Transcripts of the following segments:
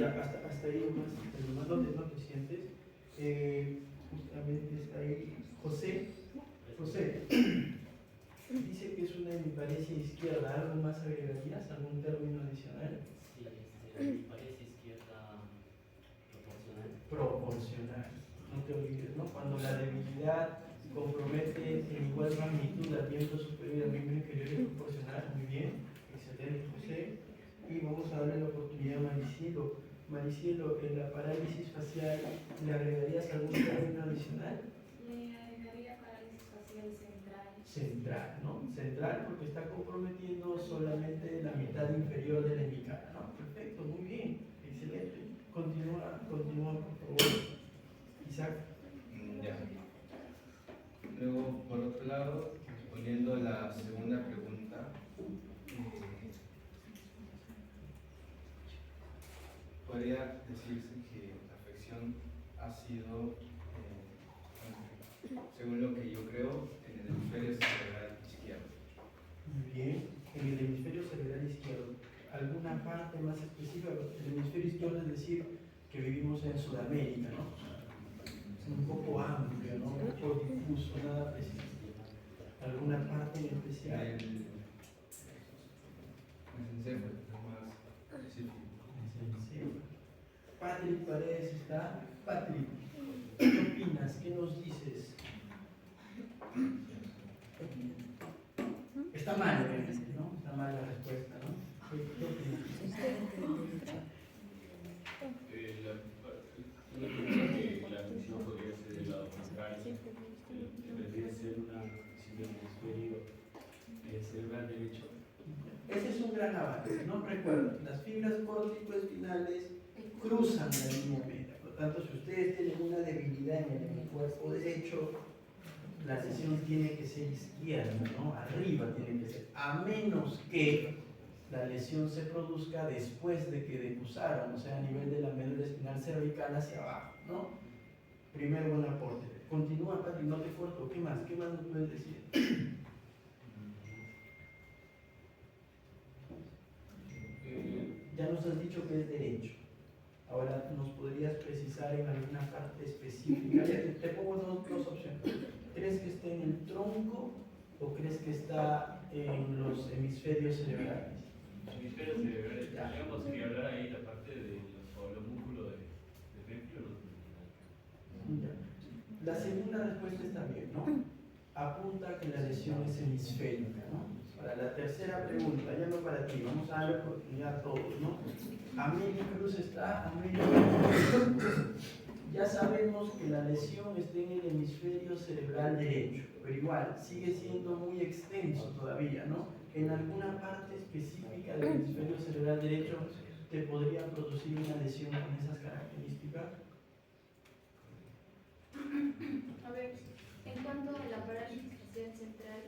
Ya, hasta ahí nomás, no te sientes. Justamente está ahí José. José, dice que es una hemiparesia izquierda. ¿Algo más agregarías? ¿Algún término adicional? Sí, hemiparesia izquierda Proporcional. No te olvides, ¿no? Cuando la debilidad compromete en igual magnitud al miembro superior y al miembro inferior es proporcional. Muy bien, excelente, José. Y vamos a darle la oportunidad a Maricielo. Maricielo, en la parálisis facial, ¿le agregarías algún término adicional? Le agregaría parálisis facial central. Central, ¿no? Central porque está comprometiendo solamente la mitad inferior de la hemicara, ¿no? Perfecto, muy bien, excelente. Continúa, por favor. Isaac. Ya. Luego, por otro lado, respondiendo a la segunda pregunta, podría decirse que la afección ha sido, según lo que yo creo, en el hemisferio cerebral izquierdo. Muy bien, en el hemisferio cerebral izquierdo. ¿Alguna parte más específica? El hemisferio izquierdo es decir que vivimos en Sudamérica, ¿no? Un poco amplio, ¿no? Un poco difuso, nada preciso. ¿Alguna parte en especial? El encéfalo, más específico. Patrick Paredes está. Patrick, ¿qué opinas? ¿Qué nos dices? Está mal, obviamente, ¿no? Está mal la respuesta, ¿no? ¿Qué opinas? Yo creo que la afección podría ser del lado contrario, debería ser una afección del hemisferio cerebral derecho. Ese es un gran avance, ¿no? Recuerden, las fibras corticoespinales cruzan la línea media. Por lo tanto, si ustedes tienen una debilidad en el cuerpo derecho, la lesión tiene que ser izquierda, ¿no? Arriba tiene que ser, a menos que la lesión se produzca después de que decusaron, o sea, a nivel de la médula espinal cervical hacia abajo, ¿no? Primer buen aporte. Continúa, Patrick, no te corto. ¿Qué más? ¿Qué más nos puedes decir? Ya nos has dicho que es derecho. Ahora, ¿nos podrías precisar en alguna parte específica? Te pongo dos opciones. ¿Crees que está en el tronco o crees que está en los hemisferios cerebrales? Hemisferio cerebral, tendríamos que hablar ahí la parte de los músculos de Renfrew. La segunda respuesta está bien, ¿no? Apunta que la lesión es hemisférica, ¿no? Para la tercera pregunta, ya no para ti, vamos a darle oportunidad a todos, ¿no? Amelia Cruz está, Amelia Cruz. Ya sabemos que la lesión está en el hemisferio cerebral derecho, pero igual sigue siendo muy extenso todavía, ¿no? En alguna parte específica del hemisferio cerebral derecho te podría producir una lesión con esas características. A ver, en cuanto a la parálisis facial central,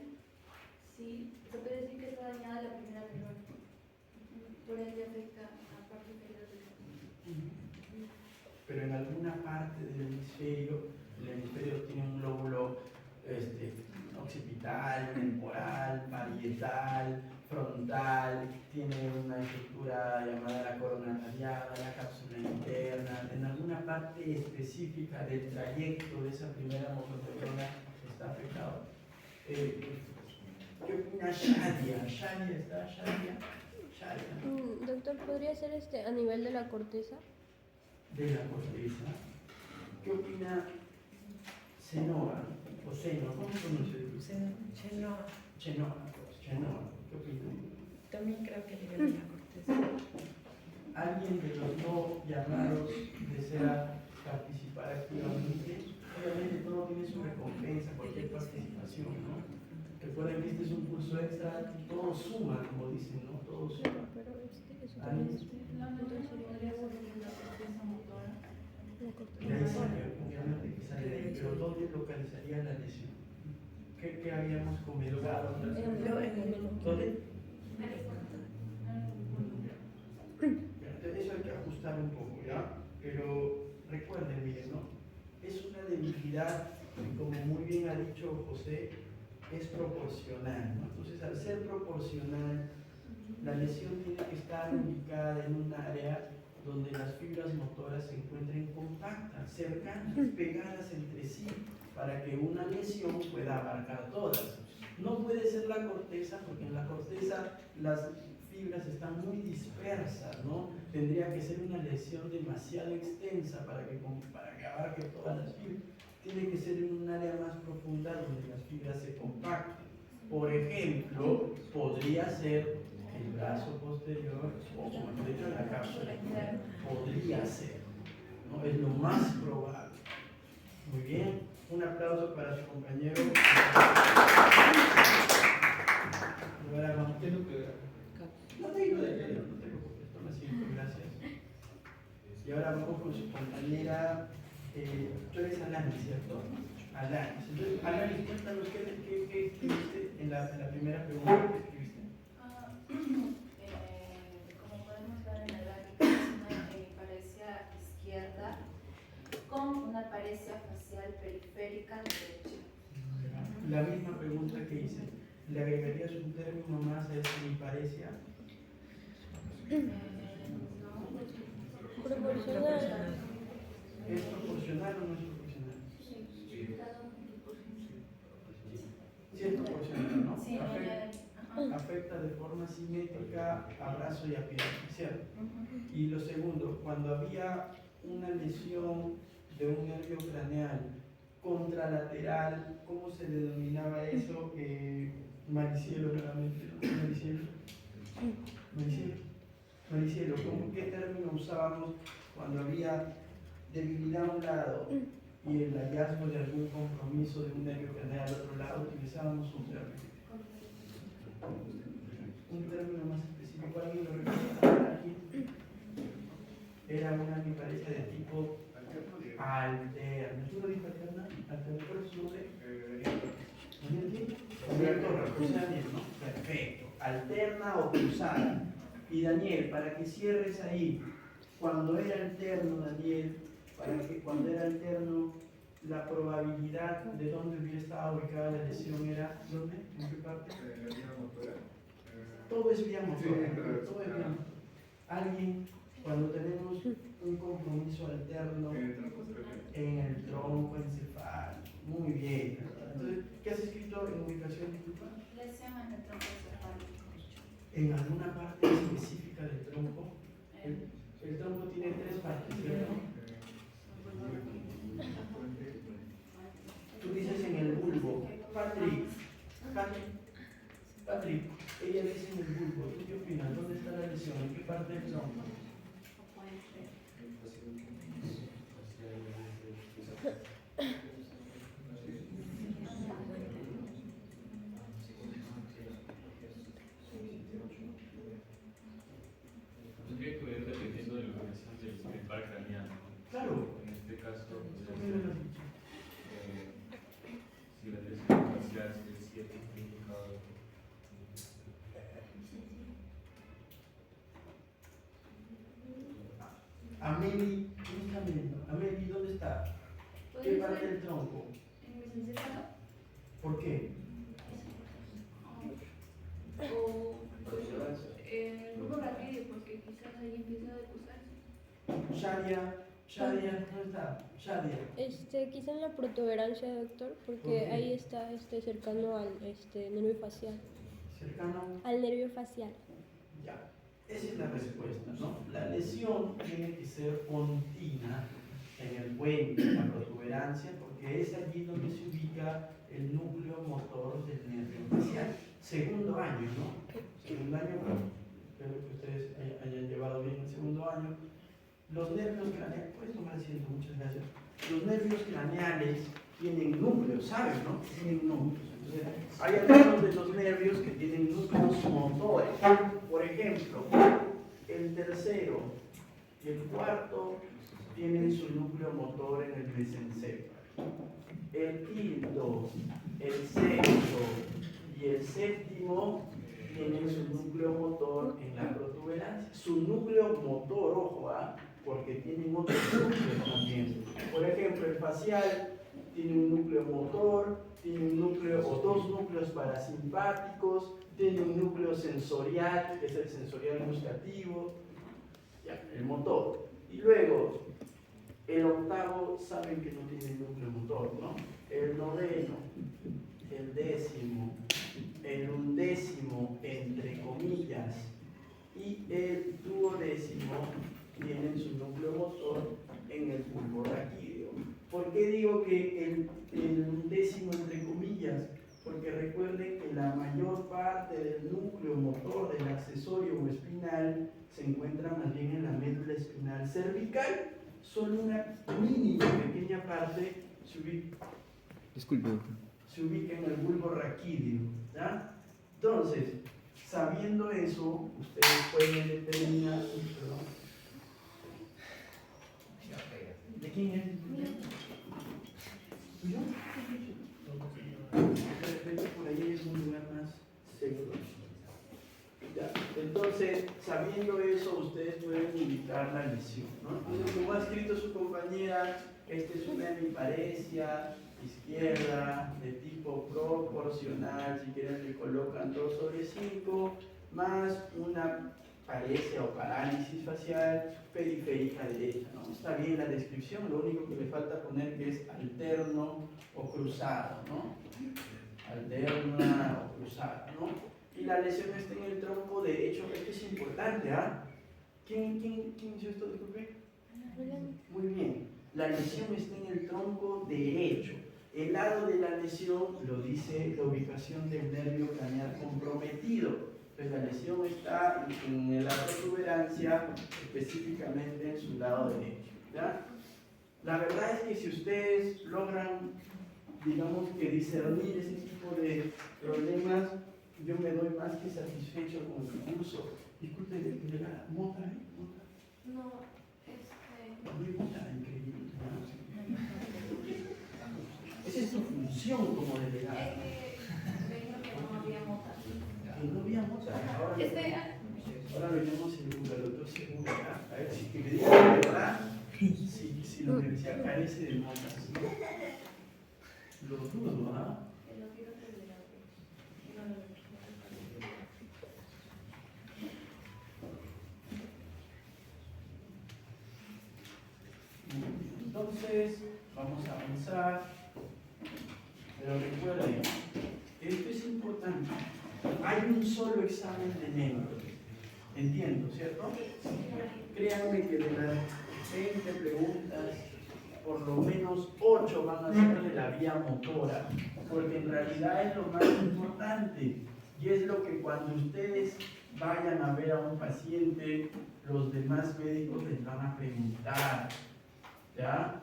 sí, se puede decir que está dañada la primera neuronal, por ende afecta a la parte inferior del cuerpo. Pero en alguna parte del hemisferio, el hemisferio tiene un lóbulo occipital, temporal, parietal, frontal, tiene una estructura llamada la corona radiada, la cápsula interna. En alguna parte específica del trayecto de esa primera motoneurona está afectado. ¿Qué opina Shadia? ¿Shadia está? ¿Shadia? Shadia. Doctor, ¿podría ser a nivel de la corteza? De la corteza. ¿Qué opina Chenoa? O Seno, ¿cómo se pronuncia? Chenoa. Chenoa. ¿Qué opina? También creo que a nivel de la corteza. ¿Alguien de los no llamados desea participar activamente? Obviamente todo tiene su recompensa, cualquier participación, ¿no? Recuerden que este es un curso extra, todo suma, como dicen, ¿no? Todo suma. De ahí salió, obviamente que sale de ahí, pero ¿dónde localizaría la lesión? ¿Qué habíamos comentado? ¿Dónde? Eso hay que ajustar un poco, ¿ya? Pero recuerden, miren, ¿no? Es una debilidad, como muy bien ha dicho José, es proporcional, ¿no? Entonces, al ser proporcional, la lesión tiene que estar ubicada en un área donde las fibras motoras se encuentren compactas, cercanas, pegadas entre sí, para que una lesión pueda abarcar todas. No puede ser la corteza, porque en la corteza las fibras están muy dispersas, ¿no? Tendría que ser una lesión demasiado extensa para que abarque todas las fibras. Tiene que ser en un área más profunda donde las fibras se compacten. Por ejemplo, podría ser el brazo posterior o como el hecho de la cápsula. Podría ser, ¿no? Es lo más probable. Muy bien, un aplauso para su compañero. Ahora vamos. No te preocupes, toma asiento, gracias. Y ahora vamos con su compañera. Tú eres Alanis, ¿cierto? Alanis. Entonces, Alanis, cuéntanos qué escribiste en la primera pregunta que escribiste. Como podemos ver en la gráfica, es una paresia izquierda con una paresia facial periférica derecha. La misma pregunta que hice. ¿Le agregarías un término más a esa paresia? No. Proporcional. ¿Es proporcional o no es proporcional? Sí, Sí es proporcional, ¿no? sí, Afecta de forma simétrica a brazo y a pierna, ¿cierto? Y lo segundo, cuando había una lesión de un nervio craneal contralateral, ¿cómo se denominaba eso? Maricielo, nuevamente, ¿no? Maricielo, ¿qué término usábamos cuando había debilidad a un lado y el hallazgo de algún compromiso de un nervio craneal al otro lado? Utilizábamos un término. Un término más específico, ¿alguien lo recuerda? ¿Aquí? Era una paresia de tipo alterno. ¿Tú lo dijo alterna? ¿Alterna? ¿Cuál es su nombre? Daniel Torres, José Daniel, ¿no? Perfecto. Alterna o cruzada. Y Daniel, para que cierres ahí, cuando era alterno, Daniel, cuando era alterno, la probabilidad de dónde hubiera estado ubicada la lesión era, ¿dónde? ¿En qué parte? La vía motora. Todo es vía motora, todo es vía motora. Alguien, cuando tenemos un compromiso alterno en el tronco encefálico, muy bien. Entonces, ¿qué has escrito en ubicación, disculpa? Lesión en el tronco encefálico. En alguna parte específica del tronco. El tronco tiene 3 partes, ¿cierto? Tú dices en el bulbo. Patrick, ella dice en el bulbo. ¿Tú qué opinas? ¿Dónde está la lesión? ¿En qué parte del tronco? Tendría que ver dependiendo de la ubicación del par craneal. Claro. En este caso, ¿Cómo lo has dicho? si la lesión facial es cierto indicado. Ameli, ¿dónde está Ameli? Ameli, ¿dónde está? ¿Qué parte del tronco? ¿En el encéfalo? ¿Por qué? O en el grupo raquídeo, porque quizás ahí empieza a deposarse. Shadia, ¿dónde está? Shadia. Quizá en la protuberancia, doctor, ¿Por porque qué? ahí está cercano al nervio facial. Cercano. Al nervio facial. Ya. Esa es la respuesta, ¿no? La lesión tiene que ser pontina en el puente, en la protuberancia, porque es allí donde se ubica el núcleo motor del nervio facial. Segundo año, ¿no? Segundo año, espero que ustedes hayan llevado bien el segundo año. Los nervios craneales, puedes tomar asiento, muchas gracias. Los nervios craneales tienen núcleos, ¿saben, no? Tienen núcleos. Entonces, hay algunos de los nervios que tienen núcleos motores. Por ejemplo, el tercero y el cuarto tienen su núcleo motor en el mesencéfalo. El quinto, el sexto y el séptimo tienen su núcleo motor en la protuberancia. Su núcleo motor, ojo, porque tienen otros núcleos también. Por ejemplo, el facial tiene un núcleo motor, tiene un núcleo o 2 núcleos parasimpáticos, tiene un núcleo sensorial, que es el sensorial gustativo, Ya, el motor. Y luego, el octavo, saben que no tiene núcleo motor, ¿no? El noveno, el décimo, el undécimo, entre comillas, y el duodécimo tienen su núcleo motor en el bulbo raquídeo. ¿Por qué digo que el undécimo, entre comillas? Porque recuerden que la mayor parte del núcleo motor del accesorio o espinal se encuentra más bien en la médula espinal cervical. Solo una mínima, pequeña parte se ubica en el bulbo raquídeo, ¿ya? Entonces, sabiendo eso, ustedes pueden determinar... Perdón. ¿De quién es? ¿Yo? De repente por ahí es un lugar más seguro. Ya. Entonces, sabiendo eso, ustedes pueden ubicar la lesión, ¿no? Entonces, como ha escrito su compañera, esta es una hemiparesia izquierda de tipo proporcional, si quieren le colocan 2/5, más una paresia o parálisis facial periférica derecha, ¿no? Está bien la descripción, lo único que le falta poner que es alterno o cruzado, ¿no? Alterna o cruzada, ¿no? Y la lesión está en el tronco derecho. Esto es importante, ¿ah? ¿Quién hizo esto? Disculpe. Muy bien. La lesión está en el tronco derecho. El lado de la lesión lo dice la ubicación del nervio craneal comprometido. Entonces la lesión está en la protuberancia, específicamente en su lado derecho, ¿ya? La verdad es que si ustedes logran, digamos que discernir ese tipo de problemas, yo me doy más que satisfecho con el curso. Disculpe, ¿de la mota? No, Muy mota, increíble, ¿no? Esa es su función como delegado. es que me dijo que no había mota. Que no había mota. Ahora lo llamamos el Google, doctor Seguro, ¿verdad? A ver si que me diga la verdad, si la universidad carece de motas, ¿no? Lo dudo, ¿ah? Entonces, vamos a avanzar, pero recuerden, esto es importante, hay un solo examen de miembros, entiendo, ¿cierto? Créanme que de las 20 preguntas, por lo menos 8 van a ser de la vía motora, porque en realidad es lo más importante, y es lo que cuando ustedes vayan a ver a un paciente, los demás médicos les van a preguntar, ¿ya?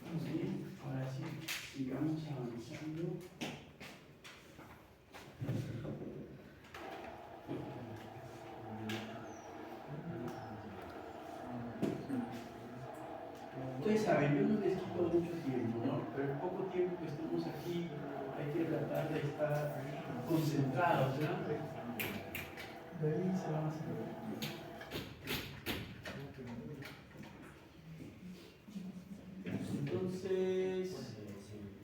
Vamos bien, ahora sí, sigamos avanzando. Ustedes saben, yo no les quito mucho tiempo, ¿no? Pero el poco tiempo que estamos aquí hay que tratar de estar concentrados, ¿no? De ahí se van a hacer. Entonces,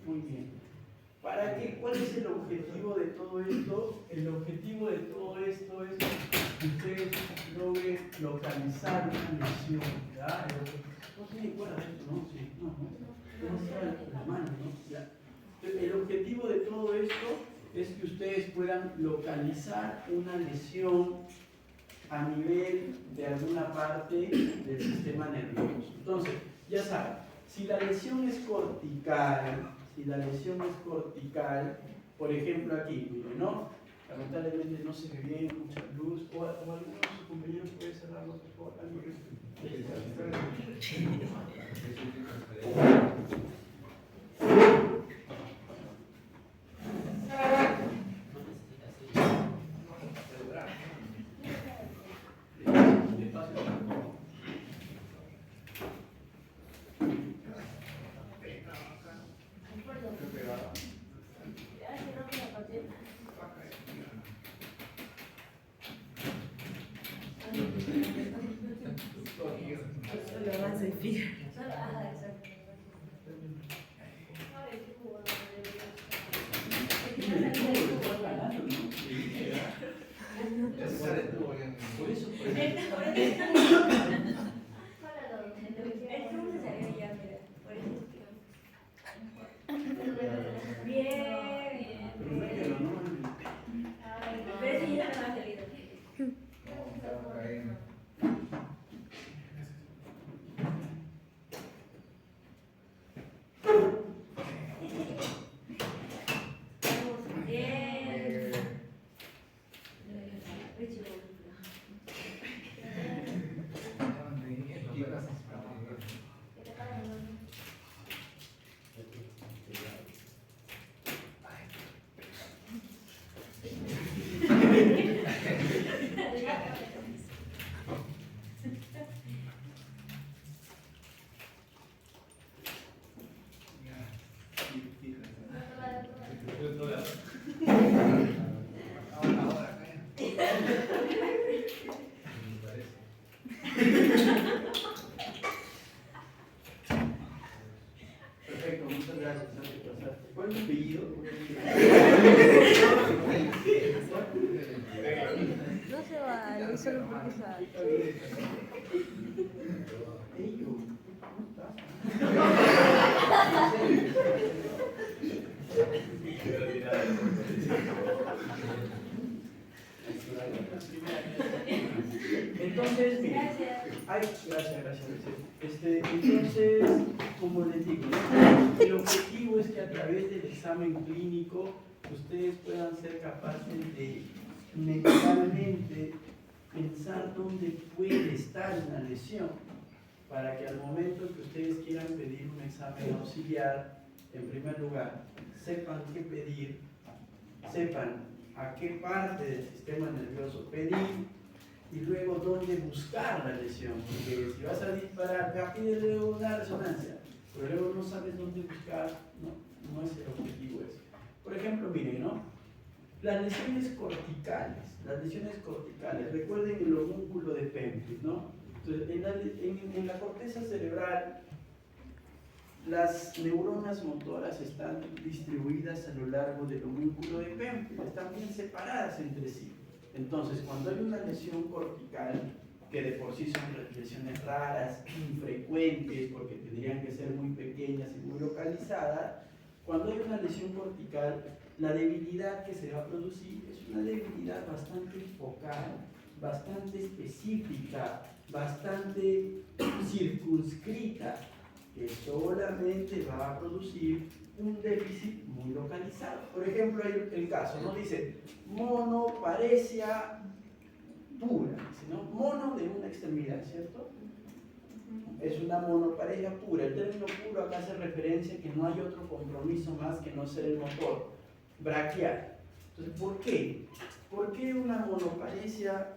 muy bien. ¿Para qué? ¿Cuál es el objetivo de todo esto? El objetivo de todo esto es que ustedes logren localizar una lesión, ¿ya? No se acuerdan de esto, ¿no? Sí, no, la mano, ¿no? Ya. El objetivo de todo esto es que ustedes puedan localizar una lesión a nivel de alguna parte del sistema nervioso. Entonces, ya saben, si la lesión es cortical, por ejemplo aquí, miren, ¿no? Lamentablemente no se ve bien, mucha luz, o alguno de sus compañeros puede cerrarlo, por favor, Lo más difícil. desvía. Por eso, primero, ¿no? Perfecto, muchas gracias. ¿Cuál es tu apellido? No se vale, solo porque sabe. Ello, ¿cómo estás? Entonces, mire, ay, gracias. Entonces, como les digo, el objetivo es que a través del examen clínico ustedes puedan ser capaces de mentalmente pensar dónde puede estar una lesión, para que al momento que ustedes quieran pedir un examen auxiliar, en primer lugar, sepan qué pedir, sepan a qué parte del sistema nervioso pedir y luego dónde buscar la lesión. Porque si vas a disparar, ya pídele una resonancia, pero luego no sabes dónde buscar, no es el objetivo ese. Por ejemplo, miren, ¿no? Las lesiones corticales, recuerden el homúnculo de Pemphius, ¿no? Entonces, en la corteza cerebral, las neuronas motoras están distribuidas a lo largo del homúnculo de Pemphius, están bien separadas entre sí. Entonces, cuando hay una lesión cortical, que de por sí son lesiones raras, infrecuentes, porque tendrían que ser muy pequeñas y muy localizadas, cuando hay una lesión cortical, la debilidad que se va a producir es una debilidad bastante focal, bastante específica, bastante circunscrita, que solamente va a producir un déficit muy localizado. Por ejemplo, hay el caso, ¿no? Dice monoparesia pura, ¿no? Mono de una extremidad, ¿cierto? Es una monoparesia pura. El término puro acá hace referencia a que no hay otro compromiso más que no ser el motor braquial. Entonces, ¿por qué? ¿Por qué una monoparesia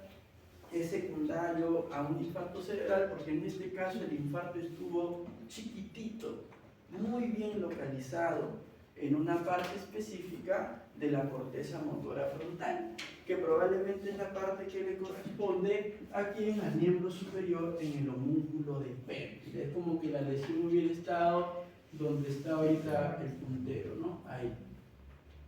es secundario a un infarto cerebral? Porque en este caso el infarto estuvo chiquitito, muy bien localizado en una parte específica de la corteza motora frontal, que probablemente es la parte que le corresponde aquí en el miembro superior, en el homúnculo de Pemphius. Es como que la lesión hubiera estado donde está ahorita el puntero, ¿no? Ahí.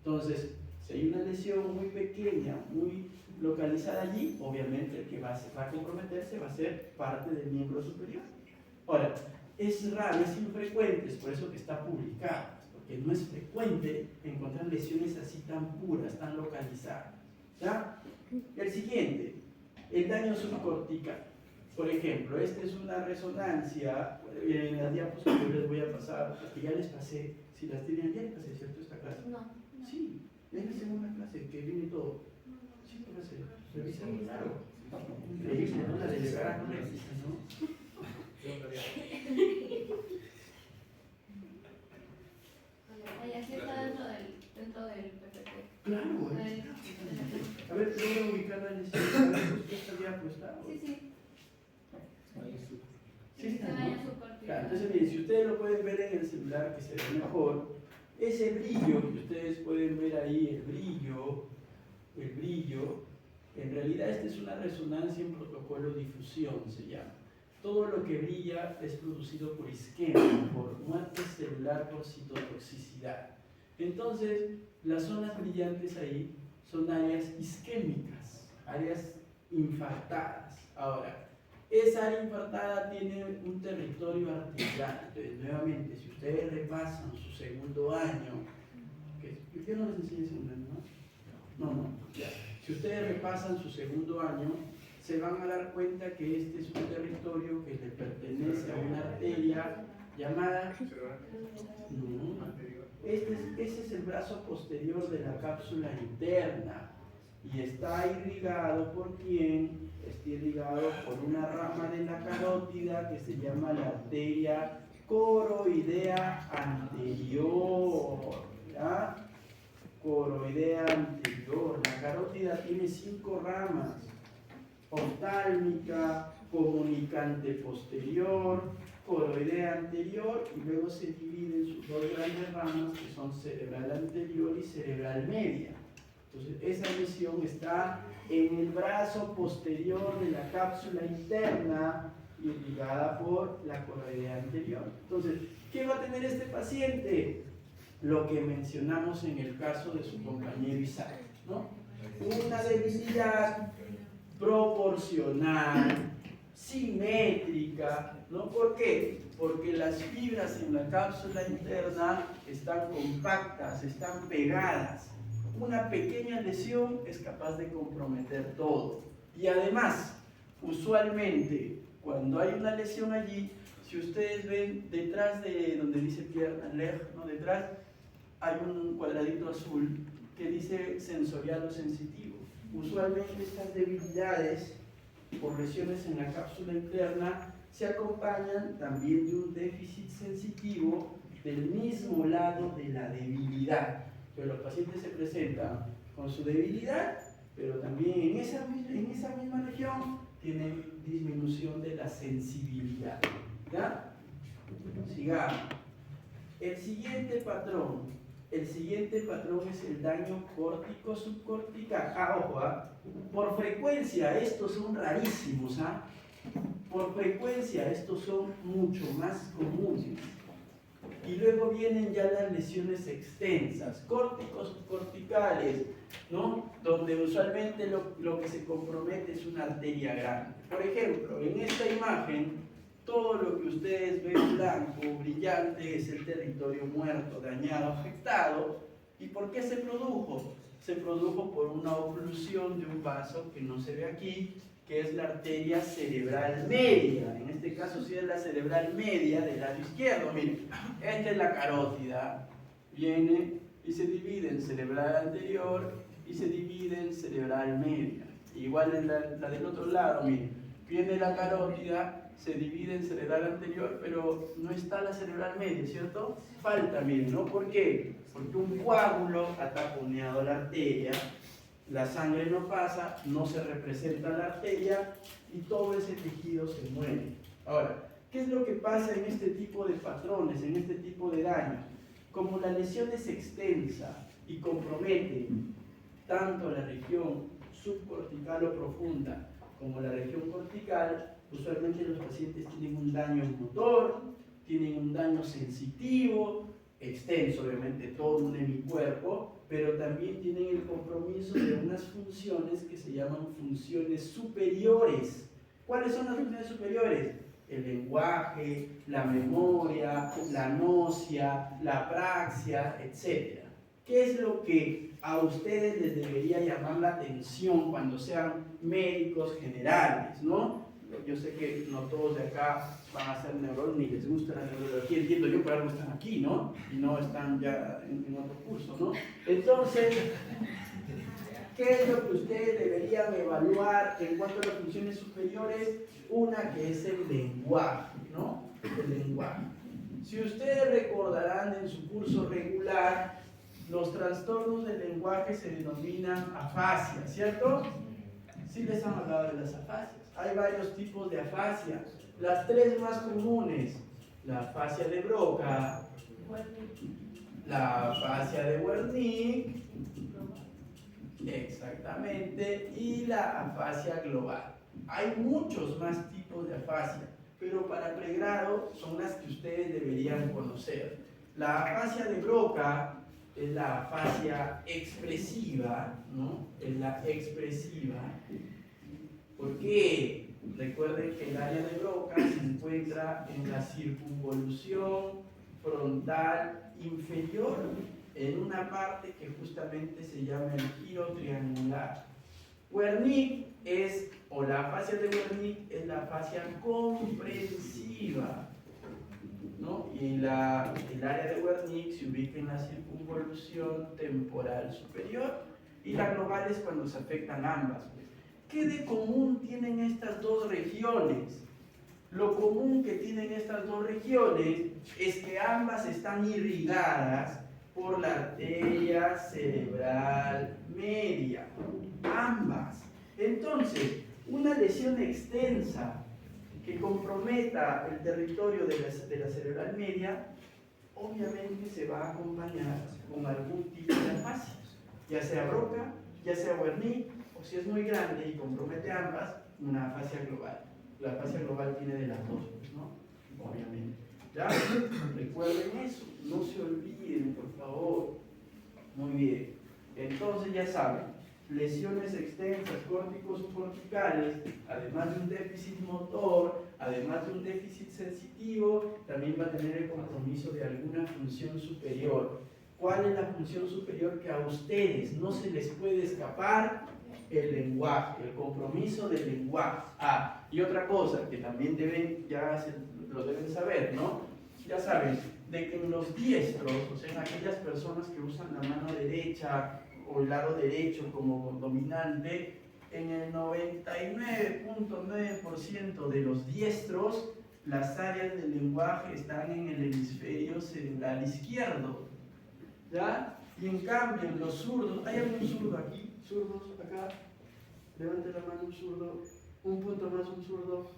Entonces, si hay una lesión muy pequeña, muy localizada allí, obviamente el que va a comprometerse va a ser parte del miembro superior. Ahora, es raro, es infrecuente, es por eso que está publicado, porque no es frecuente encontrar lesiones así tan puras, tan localizadas. ¿Ya? El siguiente, el daño subcortical. Por ejemplo, esta es una resonancia, en las diapositivas que les voy a pasar, porque ya les pasé, si las tienen, ya les pasé, ¿cierto? Esta clase. No. Sí, es la segunda clase, que viene todo. Sí, profesor, revisan, claro. Increíble, ¿no? La de llegar a una existe, ¿no? Ahí así está dentro del PPT. Claro, a ver, ¿puedo ubicar la lesión? ¿Esta diapo está? Sí, sí. Sí, está, Se ¿no? vaya su corte. Claro, entonces miren, si ustedes lo pueden ver en el celular, que se ve mejor, ese brillo que ustedes pueden ver ahí, el brillo, en realidad esta es una resonancia en protocolo difusión, se llama. todo lo que brilla es producido por isquemia, por muerte celular, por citotoxicidad. Entonces, las zonas brillantes ahí son áreas isquémicas, áreas infartadas. Ahora, esa área infartada tiene un territorio arterial. Entonces, nuevamente, si ustedes repasan su segundo año, ¿por qué no les enseñé segundo año? No, ya. Si ustedes repasan su segundo año, se van a dar cuenta que este es un territorio que le pertenece a una arteria llamada... Ese es el brazo posterior de la cápsula interna y está irrigado ¿por quién? Está irrigado por una rama de la carótida que se llama la arteria coroidea anterior. ¿Ya? Coroidea anterior. La carótida tiene 5 ramas: oftálmica, comunicante posterior, coroidea anterior, y luego se divide en sus 2 grandes ramas que son cerebral anterior y cerebral media. Entonces, esa lesión está en el brazo posterior de la cápsula interna irrigada por la coroidea anterior. Entonces, ¿qué va a tener este paciente? Lo que mencionamos en el caso de su compañero Isaac, ¿no? Una debilidad proporcional, simétrica, ¿no? ¿Por qué? Porque las fibras en la cápsula interna están compactas, están pegadas. Una pequeña lesión es capaz de comprometer todo. Y además, usualmente, cuando hay una lesión allí, si ustedes ven detrás de donde dice pierna, ¿no? Detrás hay un cuadradito azul que dice sensorial o sensitivo. Usualmente estas debilidades por lesiones en la cápsula interna se acompañan también de un déficit sensitivo del mismo lado de la debilidad. Pero los pacientes se presentan con su debilidad, pero también en esa misma región tienen disminución de la sensibilidad. ¿Ya? Sigamos. El siguiente patrón es el daño córtico subcortical. Ojo, por frecuencia estos son rarísimos, por frecuencia estos son mucho más comunes. Y luego vienen ya las lesiones extensas, córticos subcorticales, ¿no? Donde usualmente lo que se compromete es una arteria grande. Por ejemplo, en esta imagen, todo lo que ustedes ven blanco, brillante, es el territorio muerto, dañado, afectado. ¿Y por qué se produjo? Se produjo por una oclusión de un vaso que no se ve aquí, que es la arteria cerebral media. En este caso sí es la cerebral media del lado izquierdo. Miren, esta es la carótida. Viene y se divide en cerebral anterior y se divide en cerebral media. Igual en la del otro lado, miren. Viene la carótida, se divide en cerebral anterior, pero no está la cerebral media, ¿cierto? Falta, miren, ¿no? ¿Por qué? Porque un coágulo ha taponeado la arteria, la sangre no pasa, no se representa la arteria y todo ese tejido se muere. Ahora, ¿qué es lo que pasa en este tipo de patrones, en este tipo de daños? Como la lesión es extensa y compromete tanto la región subcortical o profunda como la región cortical, usualmente los pacientes tienen un daño motor, tienen un daño sensitivo, extenso obviamente todo un hemicuerpo, pero también tienen el compromiso de unas funciones que se llaman funciones superiores. ¿Cuáles son las funciones superiores? El lenguaje, la memoria, la gnosia, la praxia, etc. ¿Qué es lo que a ustedes les debería llamar la atención cuando sean médicos generales, ¿no? Yo sé que no todos de acá van a ser neurólogos ni les gusta la neurología, entiendo yo, por algo están aquí, ¿no? Y no están ya en otro curso, ¿no? Entonces, ¿qué es lo que ustedes deberían evaluar en cuanto a las funciones superiores? Una que es el lenguaje, ¿no? El lenguaje. Si ustedes recordarán en su curso regular, los trastornos del lenguaje se denominan afasia, ¿cierto? Sí les han hablado de las afasias. Hay varios tipos de afasia. Las 3 más comunes: la afasia de Broca, la afasia de Wernicke, exactamente, y la afasia global. Hay muchos más tipos de afasia, pero para pregrado son las que ustedes deberían conocer. La afasia de Broca es la afasia expresiva, ¿no? Es la expresiva. ¿Por qué? Recuerden que el área de Broca se encuentra en la circunvolución frontal inferior, en una parte que justamente se llama el giro triangular. Wernicke es, o la afasia de Wernicke es la afasia comprensiva, ¿no? Y el área de Wernicke se ubica en la circunvolución temporal superior, y la global es cuando se afectan ambas. ¿Qué de común tienen estas dos regiones? Lo común que tienen estas dos regiones es que ambas están irrigadas por la arteria cerebral media. Ambas. Entonces, una lesión extensa que comprometa el territorio de la cerebral media, obviamente se va a acompañar con algún tipo de afasia, ya sea Broca, ya sea Wernicke, o si es muy grande y compromete ambas, una afasia global. La afasia global tiene de las dos, ¿no? Obviamente. ¿Ya? Recuerden eso, no se olviden, por favor. Muy bien. Entonces ya saben, lesiones extensas, córticos subcorticales, además de un déficit motor, además de un déficit sensitivo, también va a tener el compromiso de alguna función superior. ¿Cuál es la función superior que a ustedes no se les puede escapar? El lenguaje, el compromiso del lenguaje. Ah, y otra cosa que también lo deben saber, ¿no? Ya saben, de que en los diestros, o sea, en aquellas personas que usan la mano derecha o el lado derecho como dominante, en el 99.9% de los diestros, las áreas del lenguaje están en el hemisferio cerebral izquierdo. ¿Ya? Y en cambio, en los zurdos, ¿hay algún zurdo aquí? ¿Zurdos acá? Levante la mano un zurdo. Un punto más un zurdo.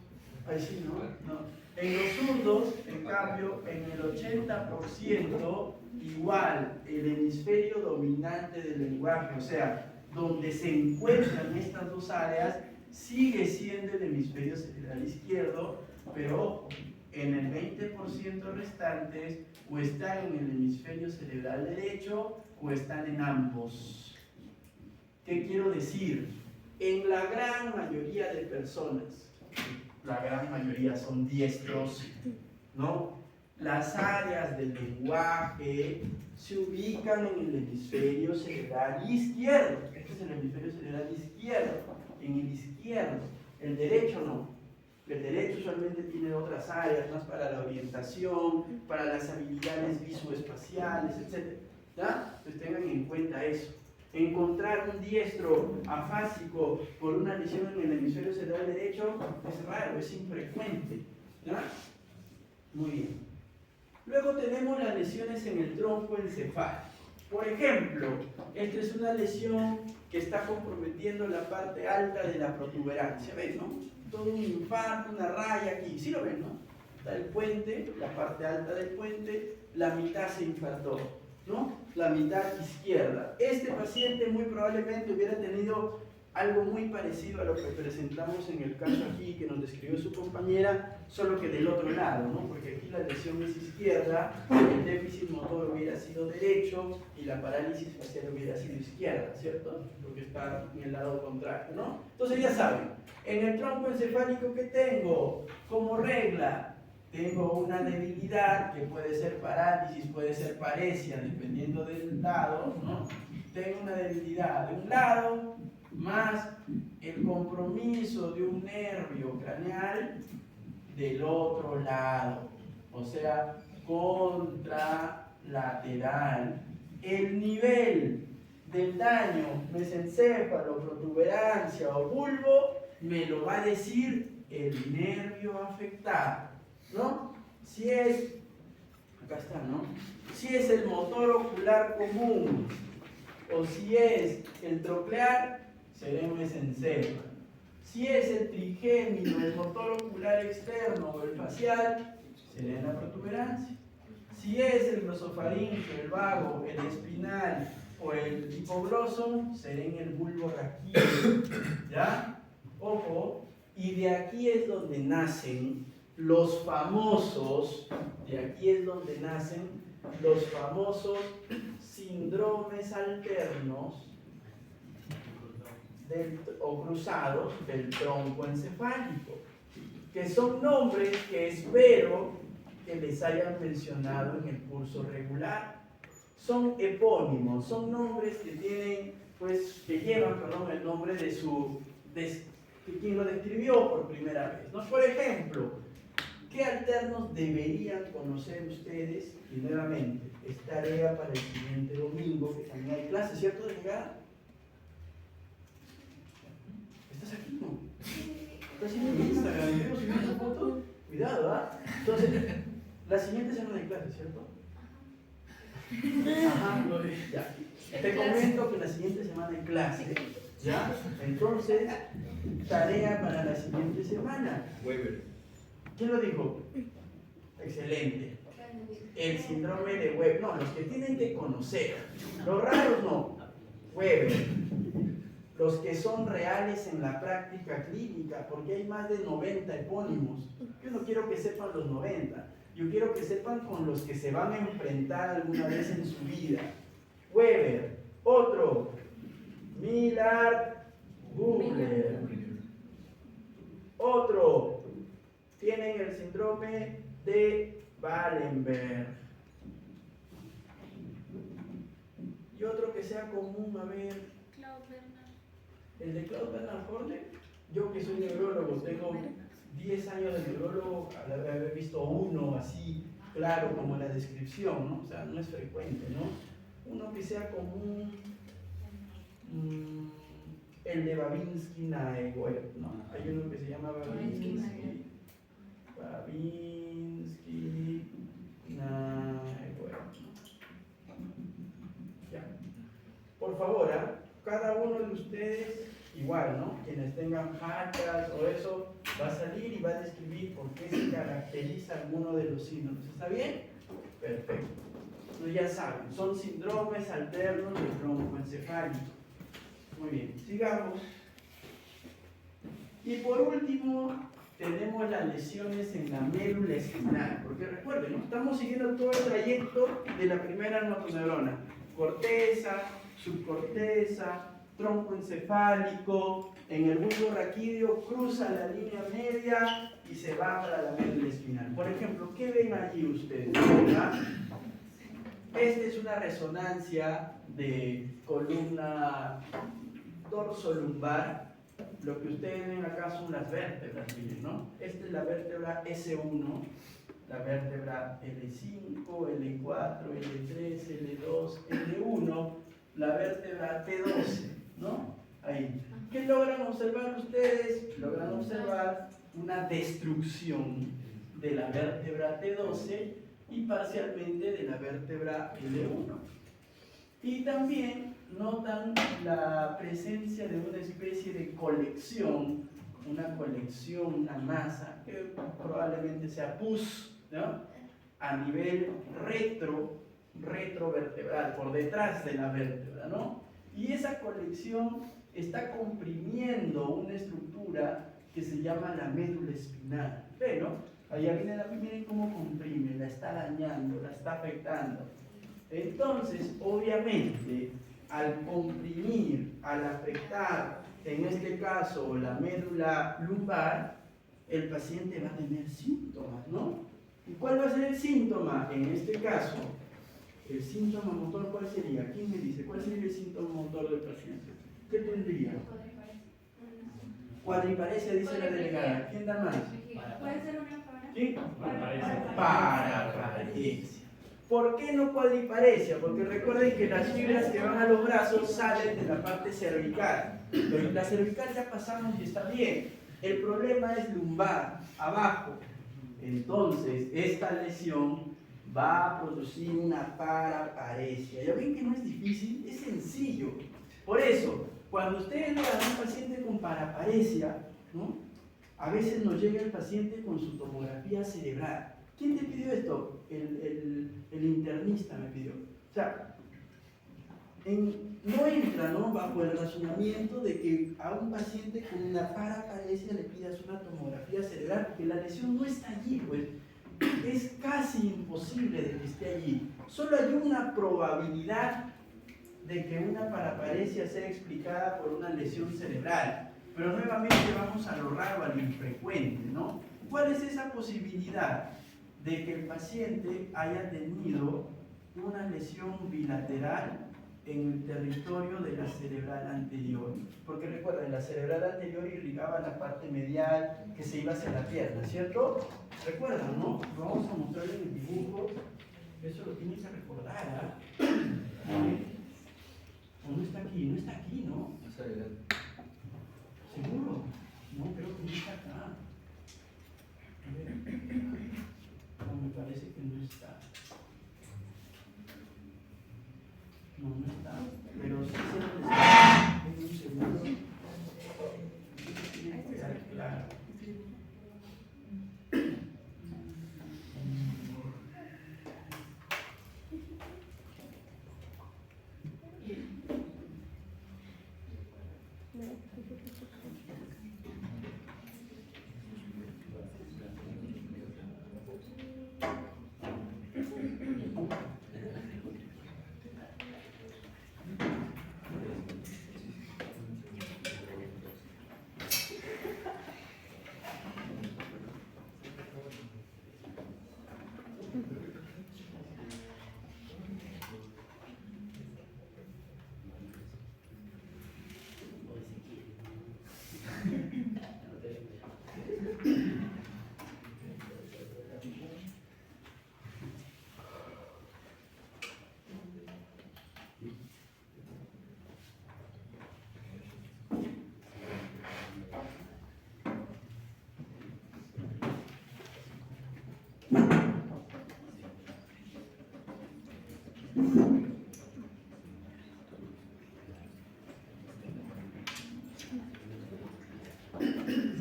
Ahí sí, ¿no? No. En los zurdos, en cambio, en el 80%, igual, el hemisferio dominante del lenguaje, o sea, donde se encuentran estas dos áreas, sigue siendo el hemisferio cerebral izquierdo, pero ojo, en el 20% restantes o están en el hemisferio cerebral derecho o están en ambos. ¿Qué quiero decir? En la gran mayoría de personas, la gran mayoría son diestros, ¿no? Las áreas del lenguaje se ubican en el hemisferio cerebral izquierdo. Este es el hemisferio cerebral izquierdo, en el izquierdo. El derecho no. El derecho usualmente tiene otras áreas, más para la orientación, para las habilidades visoespaciales, etc. ¿Ya? Entonces tengan en cuenta eso. Encontrar un diestro afásico por una lesión en el hemisferio cerebral derecho es raro, es infrecuente. ¿Ya? Muy bien. Luego tenemos las lesiones en el tronco encefálico. Por ejemplo, esta es una lesión que está comprometiendo la parte alta de la protuberancia. ¿Ven, no? Todo un infarto, una raya aquí. ¿Sí lo ven, no? Está el puente, la parte alta del puente, la mitad se infartó, ¿no? La mitad izquierda. Este paciente muy probablemente hubiera tenido algo muy parecido a lo que presentamos en el caso aquí que nos describió su compañera, solo que del otro lado, ¿no? Porque aquí la lesión es izquierda, el déficit motor hubiera sido derecho y la parálisis facial hubiera sido izquierda, ¿cierto? Porque está en el lado contrario, ¿no? Entonces ya saben, en el tronco encefálico que tengo como regla, tengo una debilidad que puede ser parálisis, puede ser paresia, dependiendo del lado, ¿no? Tengo una debilidad de un lado, más el compromiso de un nervio craneal del otro lado, o sea, contralateral. El nivel del daño mesencéfalo, protuberancia o bulbo me lo va a decir el nervio afectado, ¿no? Si es, acá está, ¿no? Si es el motor ocular común o si es el troclear, será un mesencéfalo. Si es el trigémino, el motor ocular externo o el facial, será en la protuberancia. Si es el glosofaríngeo, el vago, el espinal o el hipogloso, será en el bulbo raquídeo. ¿Ya? Ojo, y de aquí es donde nacen los famosos, de aquí es donde nacen los famosos síndromes alternos o cruzados del tronco encefálico, que son nombres que espero que les hayan mencionado en el curso regular. Son epónimos, son nombres que tienen, pues, que llevan, perdón, el nombre de quien lo describió por primera vez, ¿no? Por ejemplo, ¿qué alternos deberían conocer ustedes? Y nuevamente, es tarea para el siguiente domingo, que también hay clase, ¿cierto, delegada? ¿Estás aquí, no? ¿Estás en Instagram? ¿Vemos subiendo foto? Cuidado, ¿ah? Entonces, la siguiente semana de clase, ¿cierto? Ajá, ya. Te comento que la siguiente semana hay clase, ¿ya? Entonces, tarea para la siguiente semana. Weber. ¿Quién lo dijo? Excelente. El síndrome de Weber. No, los que tienen que conocer. Los raros no. Weber. Los que son reales en la práctica clínica, porque hay más de 90 epónimos. Yo no quiero que sepan los 90. Yo quiero que sepan con los que se van a enfrentar alguna vez en su vida. Weber. Otro. Millard Bugler. Otro. Tienen el síndrome de Wallenberg. Y otro que sea común, a ver. El de Claude Bernard Horner. Yo que soy neurólogo, tengo 10 años de neurólogo, haber visto uno así claro como la descripción, ¿no? O sea, no es frecuente, ¿no? Uno que sea común, el de Babinski-Naegweb, ¿no? Hay uno que se llama Babinski-Naegweb. Ya. Por favor, cada uno de ustedes, igual, ¿no? Quienes tengan marcas o eso, va a salir y va a describir por qué se caracteriza alguno de los síndromes. ¿Está bien? Perfecto. Entonces ya saben, son síndromes alternos del tronco encefálico. Muy bien, sigamos. Y por último, tenemos las lesiones en la médula espinal. Porque recuerden, ¿no? Estamos siguiendo todo el trayecto de la primera notoneurona. Corteza, subcorteza, tronco encefálico, en el bulbo raquídeo cruza la línea media y se va para la médula espinal. Por ejemplo, ¿qué ven allí ustedes? ¿Verdad? Esta es una resonancia de columna dorsolumbar. Lo que ustedes ven acá son las vértebras, miren, ¿no? Esta es la vértebra S1, la vértebra L5, L4, L3, L2, L1, la vértebra T12, ¿no? Ahí. ¿Qué logran observar ustedes? Logran observar una destrucción de la vértebra T12 y parcialmente de la vértebra L1. Y también notan la presencia de una especie de colección, una masa, que probablemente sea pus, ¿no? A nivel retrovertebral, por detrás de la vértebra, ¿no? Y esa colección está comprimiendo una estructura que se llama la médula espinal. ¿Ven, no? Allá miren cómo comprime, la está dañando, la está afectando. Entonces, obviamente, al comprimir, al afectar, en este caso, la médula lumbar, el paciente va a tener síntomas, ¿no? ¿Y cuál va a ser el síntoma? En este caso, el síntoma motor, ¿cuál sería? ¿Quién me dice? ¿Cuál sería el síntoma motor del paciente? ¿Qué tendría? Cuadriparesia, dice la delegada. ¿Quién da más? Puede ser una para. ¿Sí? Paraparesia. Paraparesia. ¿Por qué no cuadriparesia? Porque recuerden que las fibras que van a los brazos salen de la parte cervical. Pero en la cervical ya pasamos y está bien. El problema es lumbar, abajo. Entonces, esta lesión va a producir una paraparesia. ¿Ya ven que no es difícil? Es sencillo. Por eso, cuando ustedes vean a un paciente con paraparesia, ¿no? A veces nos llega el paciente con su tomografía cerebral. ¿Quién te pidió esto? El internista me pidió. O sea, en no entra, ¿no?, bajo el razonamiento de que a un paciente con una paraparesia le pidas una tomografía cerebral, porque la lesión no está allí, pues es casi imposible de que esté allí. Solo hay una probabilidad de que una paraparesia sea explicada por una lesión cerebral, pero nuevamente vamos a lo raro, a lo infrecuente, ¿no? ¿Cuál es esa posibilidad de que el paciente haya tenido una lesión bilateral en el territorio de la cerebral anterior? Porque recuerden, la cerebral anterior irrigaba la parte medial que se iba hacia la pierna, ¿cierto? Recuerdan, ¿no? Lo vamos a mostrar en el dibujo. Eso lo tienen que recordar, ¿ah? ¿O no está aquí? No está aquí, ¿no? Más adelante. ¿Seguro? No, creo que no está acá. A ver. No, me parece que no está. No, no está. Pero sí sé dónde está. En un segundo. Tiene que quedar claro.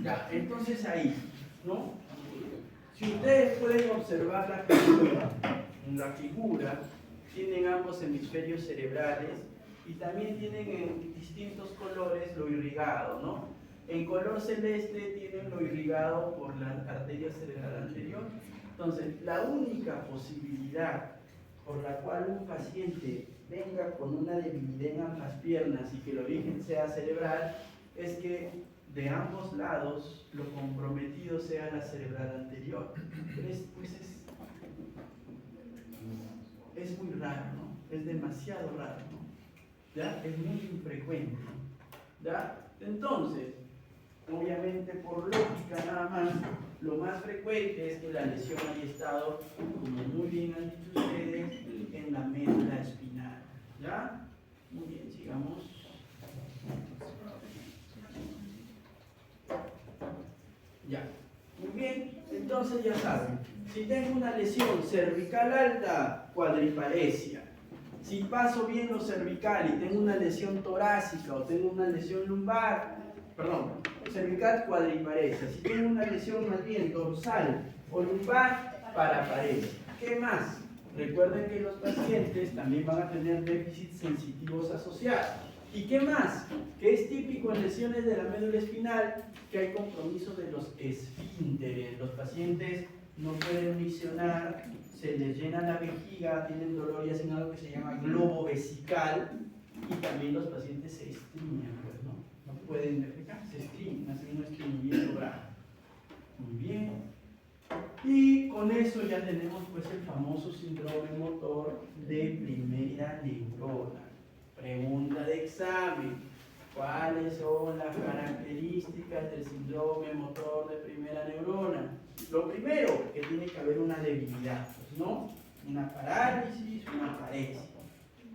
Ya, entonces ahí, ¿no? Si ustedes pueden observar la figura, tienen ambos hemisferios cerebrales y también tienen en distintos colores lo irrigado, ¿no? En color celeste tienen lo irrigado por la arteria cerebral anterior. Entonces, la única posibilidad por la cual un paciente venga con una debilidad en ambas piernas y que el origen sea cerebral es que de ambos lados lo comprometido sea la cerebral anterior. Pero es muy raro, ¿no? Es demasiado raro, ¿no? ¿Ya? Es muy infrecuente, ¿ya? Entonces, obviamente por lógica nada más, lo más frecuente es que la lesión haya estado, como muy bien han dicho ustedes, en la médula espinal, ¿ya? Muy bien, sigamos. Ya, muy bien, entonces ya saben, si tengo una lesión cervical alta, cuadriparesia. Si paso bien lo cervical y tengo una lesión torácica o tengo una lesión lumbar, cervical, cuadriparesia. Si tengo una lesión más bien dorsal o lumbar, paraparesia. ¿Qué más? Recuerden que los pacientes también van a tener déficits sensitivos asociados. ¿Y qué más? Que es típico en lesiones de la médula espinal que hay compromiso de los esfínteres. Los pacientes no pueden misionar, se les llena la vejiga, tienen dolor y hacen algo que se llama globo vesical, y también los pacientes se estriñan, pues, ¿no? No pueden defecar, se estriñan, hacen un estreñimiento grave. Muy bien. Y con eso ya tenemos pues el famoso síndrome motor de primera neurona. Pregunta de examen: ¿cuáles son las características del síndrome motor de primera neurona? Lo primero, que tiene que haber una debilidad, pues, ¿no? Una parálisis, una paresia.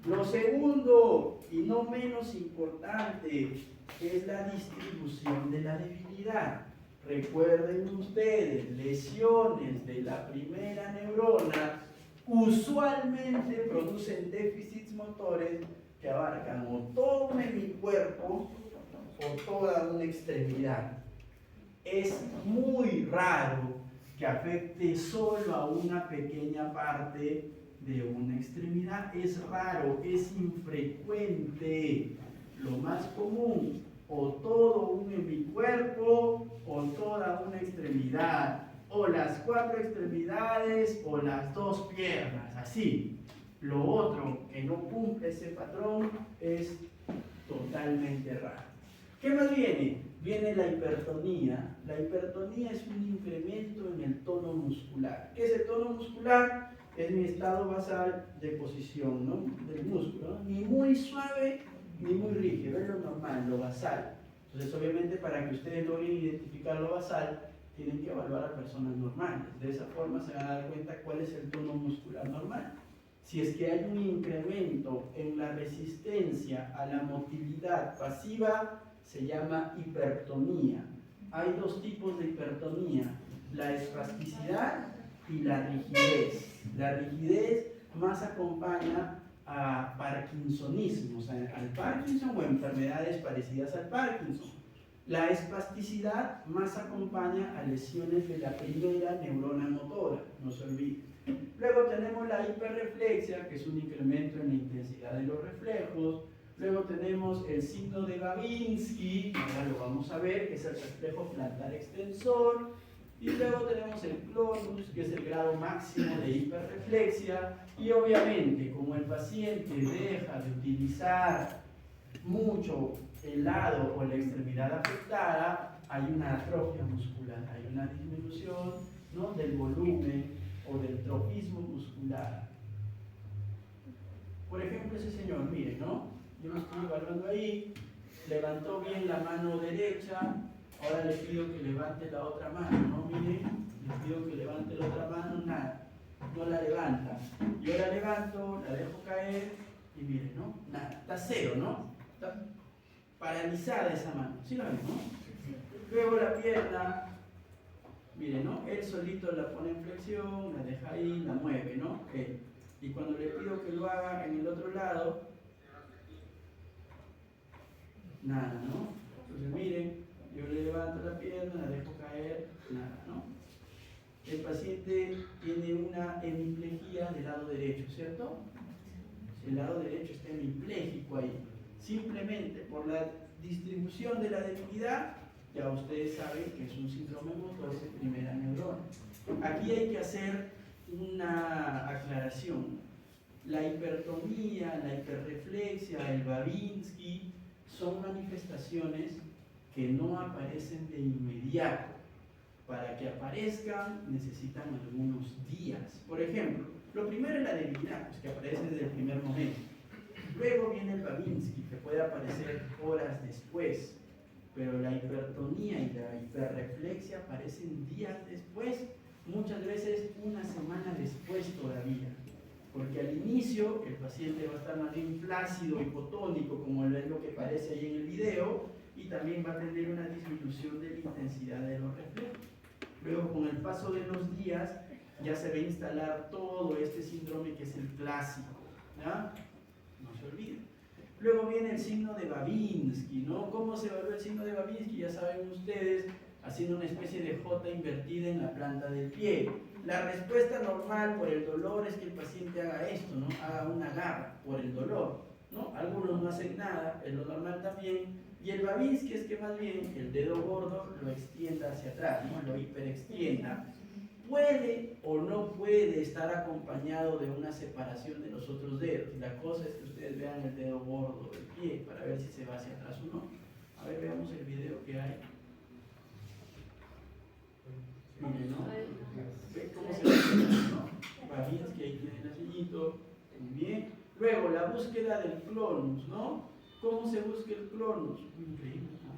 Lo segundo, y no menos importante, es la distribución de la debilidad. Recuerden ustedes, lesiones de la primera neurona usualmente producen déficits motores que abarcan o todo un hemicuerpo o toda una extremidad. Es muy raro que afecte solo a una pequeña parte de una extremidad. Es raro, es infrecuente. Lo más común, o todo un hemicuerpo o toda una extremidad, o las 4 extremidades o las 2 piernas, así. Lo otro que no cumple ese patrón es totalmente raro. ¿Qué más viene? Viene la hipertonía. La hipertonía es un incremento en el tono muscular. ¿Qué es el tono muscular? Es mi estado basal de posición, ¿no?, del músculo, ¿no? Ni muy suave ni muy rígido, es lo normal, lo basal. Entonces, obviamente, para que ustedes logren identificar lo basal, tienen que evaluar a personas normales. De esa forma se van a dar cuenta cuál es el tono muscular normal. Si es que hay un incremento en la resistencia a la motilidad pasiva, se llama hipertonía. Hay 2 tipos de hipertonía, la espasticidad y la rigidez. La rigidez más acompaña a parkinsonismo, o sea, al Parkinson o enfermedades parecidas al Parkinson. La espasticidad más acompaña a lesiones de la primera neurona motora, no se olvide. Luego tenemos la hiperreflexia, que es un incremento en la intensidad de los reflejos. Luego tenemos el signo de Babinski, ahora lo vamos a ver, que es el reflejo plantar extensor. Y luego tenemos el clonus, que es el grado máximo de hiperreflexia. Y obviamente, como el paciente deja de utilizar mucho el lado o la extremidad afectada, hay una atrofia muscular, hay una disminución, ¿no?, del volumen o del trofismo muscular. Por ejemplo, ese señor, miren, ¿no? Yo lo estoy evaluando ahí, levantó bien la mano derecha, ahora le pido que levante la otra mano, ¿no? Miren, le pido que levante la otra mano, nada, no la levanta. Yo la levanto, la dejo caer y miren, ¿no? Nada, está cero, ¿no? Está paralizada esa mano, ¿sí lo ven, no? Luego la pierna, miren, ¿no? Él solito la pone en flexión, la deja ahí, la mueve, ¿no? Él. Y cuando le pido que lo haga en el otro lado, nada, ¿no? Entonces miren, yo le levanto la pierna, la dejo caer, nada, ¿no? El paciente tiene una hemiplegia del lado derecho, ¿cierto? El lado derecho está hemipléjico ahí. Simplemente por la distribución de la debilidad, ya ustedes saben que es un síndrome motor de primera neurona. Aquí hay que hacer una aclaración. La hipertonía, la hiperreflexia, el Babinski, son manifestaciones que no aparecen de inmediato. Para que aparezcan necesitan algunos días. Por ejemplo, lo primero es la debilidad, pues, que aparece desde el primer momento. Luego viene el Babinski, que puede aparecer horas después, pero la hipertonía y la hiperreflexia aparecen días después, muchas veces una semana después todavía. Porque al inicio el paciente va a estar más bien flácido, hipotónico, como es lo que parece ahí en el video, y también va a tener una disminución de la intensidad de los reflejos. Luego, con el paso de los días, ya se va a instalar todo este síndrome que es el clásico, ¿ya? No se olviden. Luego viene el signo de Babinski, ¿no? ¿Cómo se evalúa el signo de Babinski? Ya saben ustedes, haciendo una especie de J invertida en la planta del pie. La respuesta normal por el dolor es que el paciente haga esto, ¿no? Haga una garra por el dolor, ¿no? Algunos no hacen nada, es lo normal también. Y el Babinski es que más bien el dedo gordo lo extienda hacia atrás, ¿no? Lo hiperextienda. Puede o no puede estar acompañado de una separación de los otros dedos. La cosa es que ustedes vean el dedo gordo del pie para ver si se va hacia atrás o no. A ver, veamos el video que hay. Miren, ¿no? ¿Ven cómo se ve? ¿No? Babinski, ahí tiene el sellito. Muy bien. Luego, la búsqueda del clonus, ¿no? ¿Cómo se busca el clonus? Increíble, ¿no?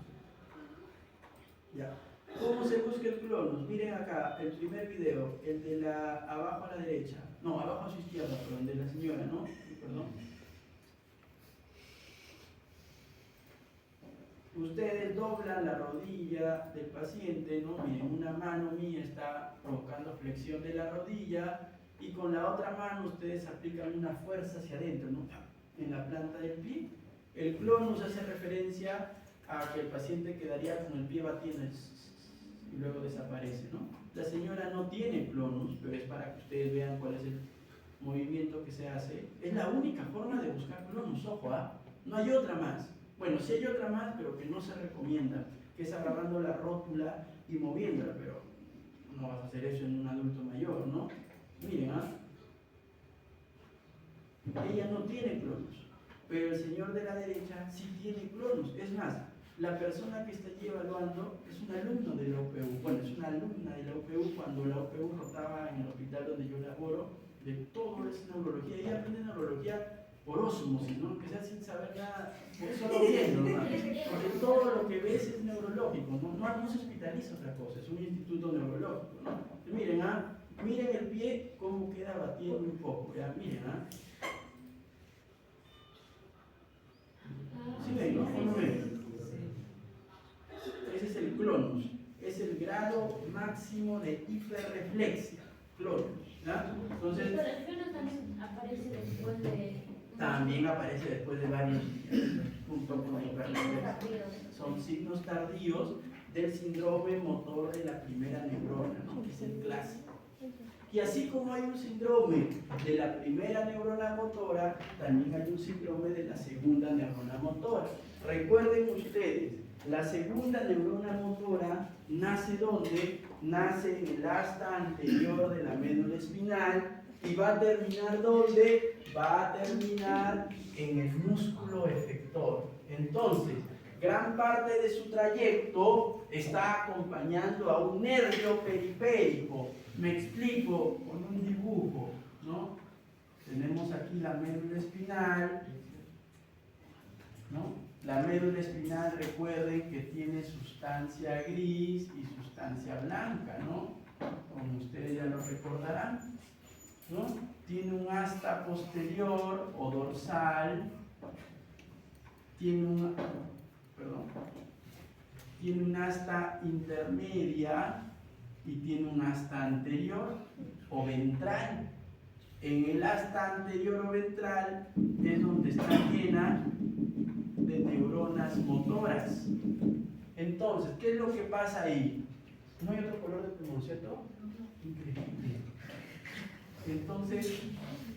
Ya. ¿Cómo se busca el clonus? Miren acá, el primer video, el de la abajo a la derecha. No, abajo a su izquierda, perdón, de la señora, ¿no? Perdón. Ustedes doblan la rodilla del paciente, ¿no? Miren, una mano mía está provocando flexión de la rodilla y con la otra mano ustedes aplican una fuerza hacia adentro, ¿no? En la planta del pie. El clonus hace referencia a que el paciente quedaría con el pie batiendo y luego desaparece, ¿no? La señora no tiene clonus, pero es para que ustedes vean cuál es el movimiento que se hace, es la única forma de buscar clonos, ojo, no hay otra más. Bueno, sí hay otra más, pero que no se recomienda, que es agarrando la rótula y moviéndola, pero no vas a hacer eso en un adulto mayor, ¿no? Miren, ella no tiene clonos, pero el señor de la derecha sí tiene clonos. Es más, la persona que está allí evaluando es un alumno de la UPU, bueno, es una alumna de la UPU cuando la UPU rotaba en el hospital donde yo laboro, de todo es neurología. Ella aprende neurología por ósmosis, ¿no? Que sea sin saber nada, solo viendo, ¿no? Porque todo lo que ves es neurológico, no se hospitaliza otra cosa, es un instituto neurológico, ¿no? Miren, miren el pie cómo queda batiendo un poco, ¿ya? Miren, ¿sí ven, no? ¿O no ven? Ese es el clonus, es el grado máximo de hiperreflexia, clonus, ¿ya? Entonces, pero el clonus también aparece después de... También aparece después de varios días, junto con la hiperreflexia. Son signos tardíos del síndrome motor de la primera neurona, ¿no? Que es el clásico. Y así como hay un síndrome de la primera neurona motora, también hay un síndrome de la segunda neurona motora. Recuerden ustedes, la segunda neurona motora nace ¿dónde? Nace en el asta anterior de la médula espinal y va a terminar ¿dónde? Va a terminar en el músculo efector. Entonces, gran parte de su trayecto está acompañando a un nervio periférico. Me explico con un dibujo, ¿no? Tenemos aquí la médula espinal, ¿no? La médula espinal, recuerden que tiene sustancia gris y sustancia blanca, ¿no? Como ustedes ya lo recordarán, ¿no? Tiene un asta posterior o dorsal, tiene un asta intermedia y tiene un asta anterior o ventral. En el asta anterior o ventral es donde está llena de neuronas motoras. Entonces, ¿qué es lo que pasa ahí? ¿No hay otro color de pulmón, cierto? Increíble. Entonces,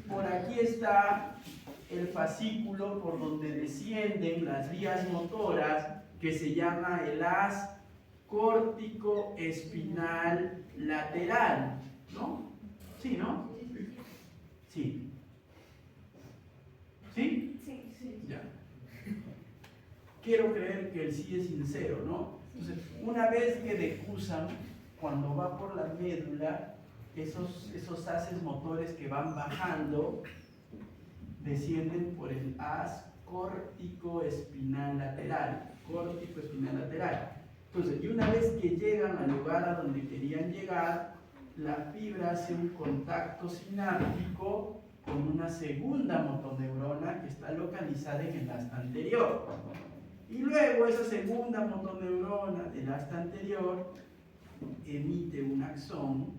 por aquí está el fascículo por donde descienden las vías motoras, que se llama el haz córtico espinal lateral, ¿no? ¿Sí, no? Sí. ¿Sí? Sí. Ya. Quiero creer que el sí es sincero, ¿no? Entonces, una vez que decusan, cuando va por la médula, esos haces motores que van bajando, descienden por el haz córtico espinal lateral. Córtico espinal lateral. Entonces, y una vez que llegan al lugar a donde querían llegar, la fibra hace un contacto sináptico con una segunda motoneurona que está localizada en el asta anterior. Y luego esa segunda motoneurona del asta anterior emite un axón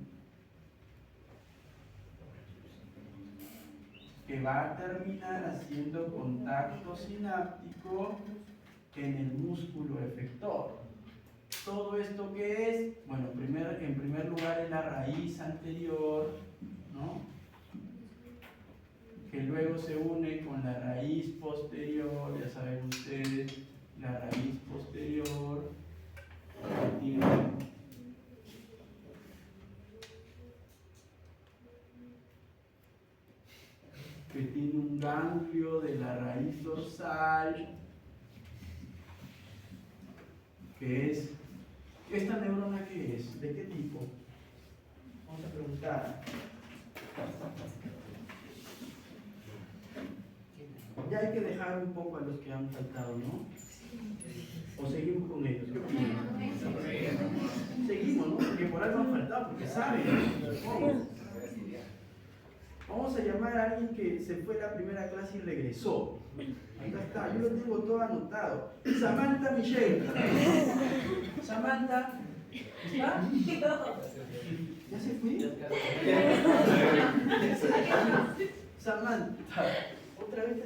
que va a terminar haciendo contacto sináptico en el músculo efector. ¿Todo esto qué es? Bueno, en primer lugar es la raíz anterior, ¿no? Que luego se une con la raíz posterior, ya saben ustedes, la raíz posterior que tiene un ganglio de la raíz dorsal, que es, ¿esta neurona qué es? ¿De qué tipo? Vamos a preguntar. Ya hay que dejar un poco a los que han faltado, ¿no? ¿O seguimos con ellos? ¿Qué opinan? Seguimos, ¿no? Porque por algo han faltado, porque saben. Vamos a llamar a alguien que se fue a la primera clase y regresó. Acá está, yo lo tengo todo anotado. Samantha Michelle. Samantha, ¿está? ¿Ya se fue? Samantha, otra vez.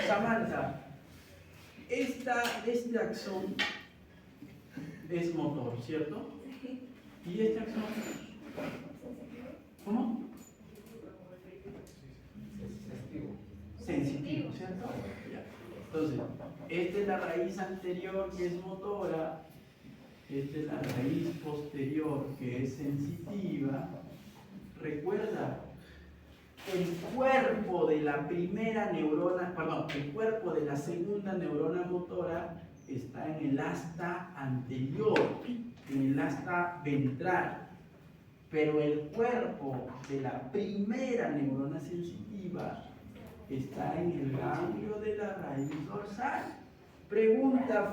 Samantha, este axón es motor, ¿cierto? ¿Y este axón? ¿Cómo? sensitivo, ¿cierto? Ya. Entonces, esta es la raíz anterior que es motora, esta es la raíz posterior que es sensitiva. Recuerda, el cuerpo de la primera neurona, perdón, el cuerpo de la segunda neurona motora está en el asta anterior, en el asta ventral. Pero el cuerpo de la primera neurona sensitiva está en el ganglio de la raíz dorsal. Pregunta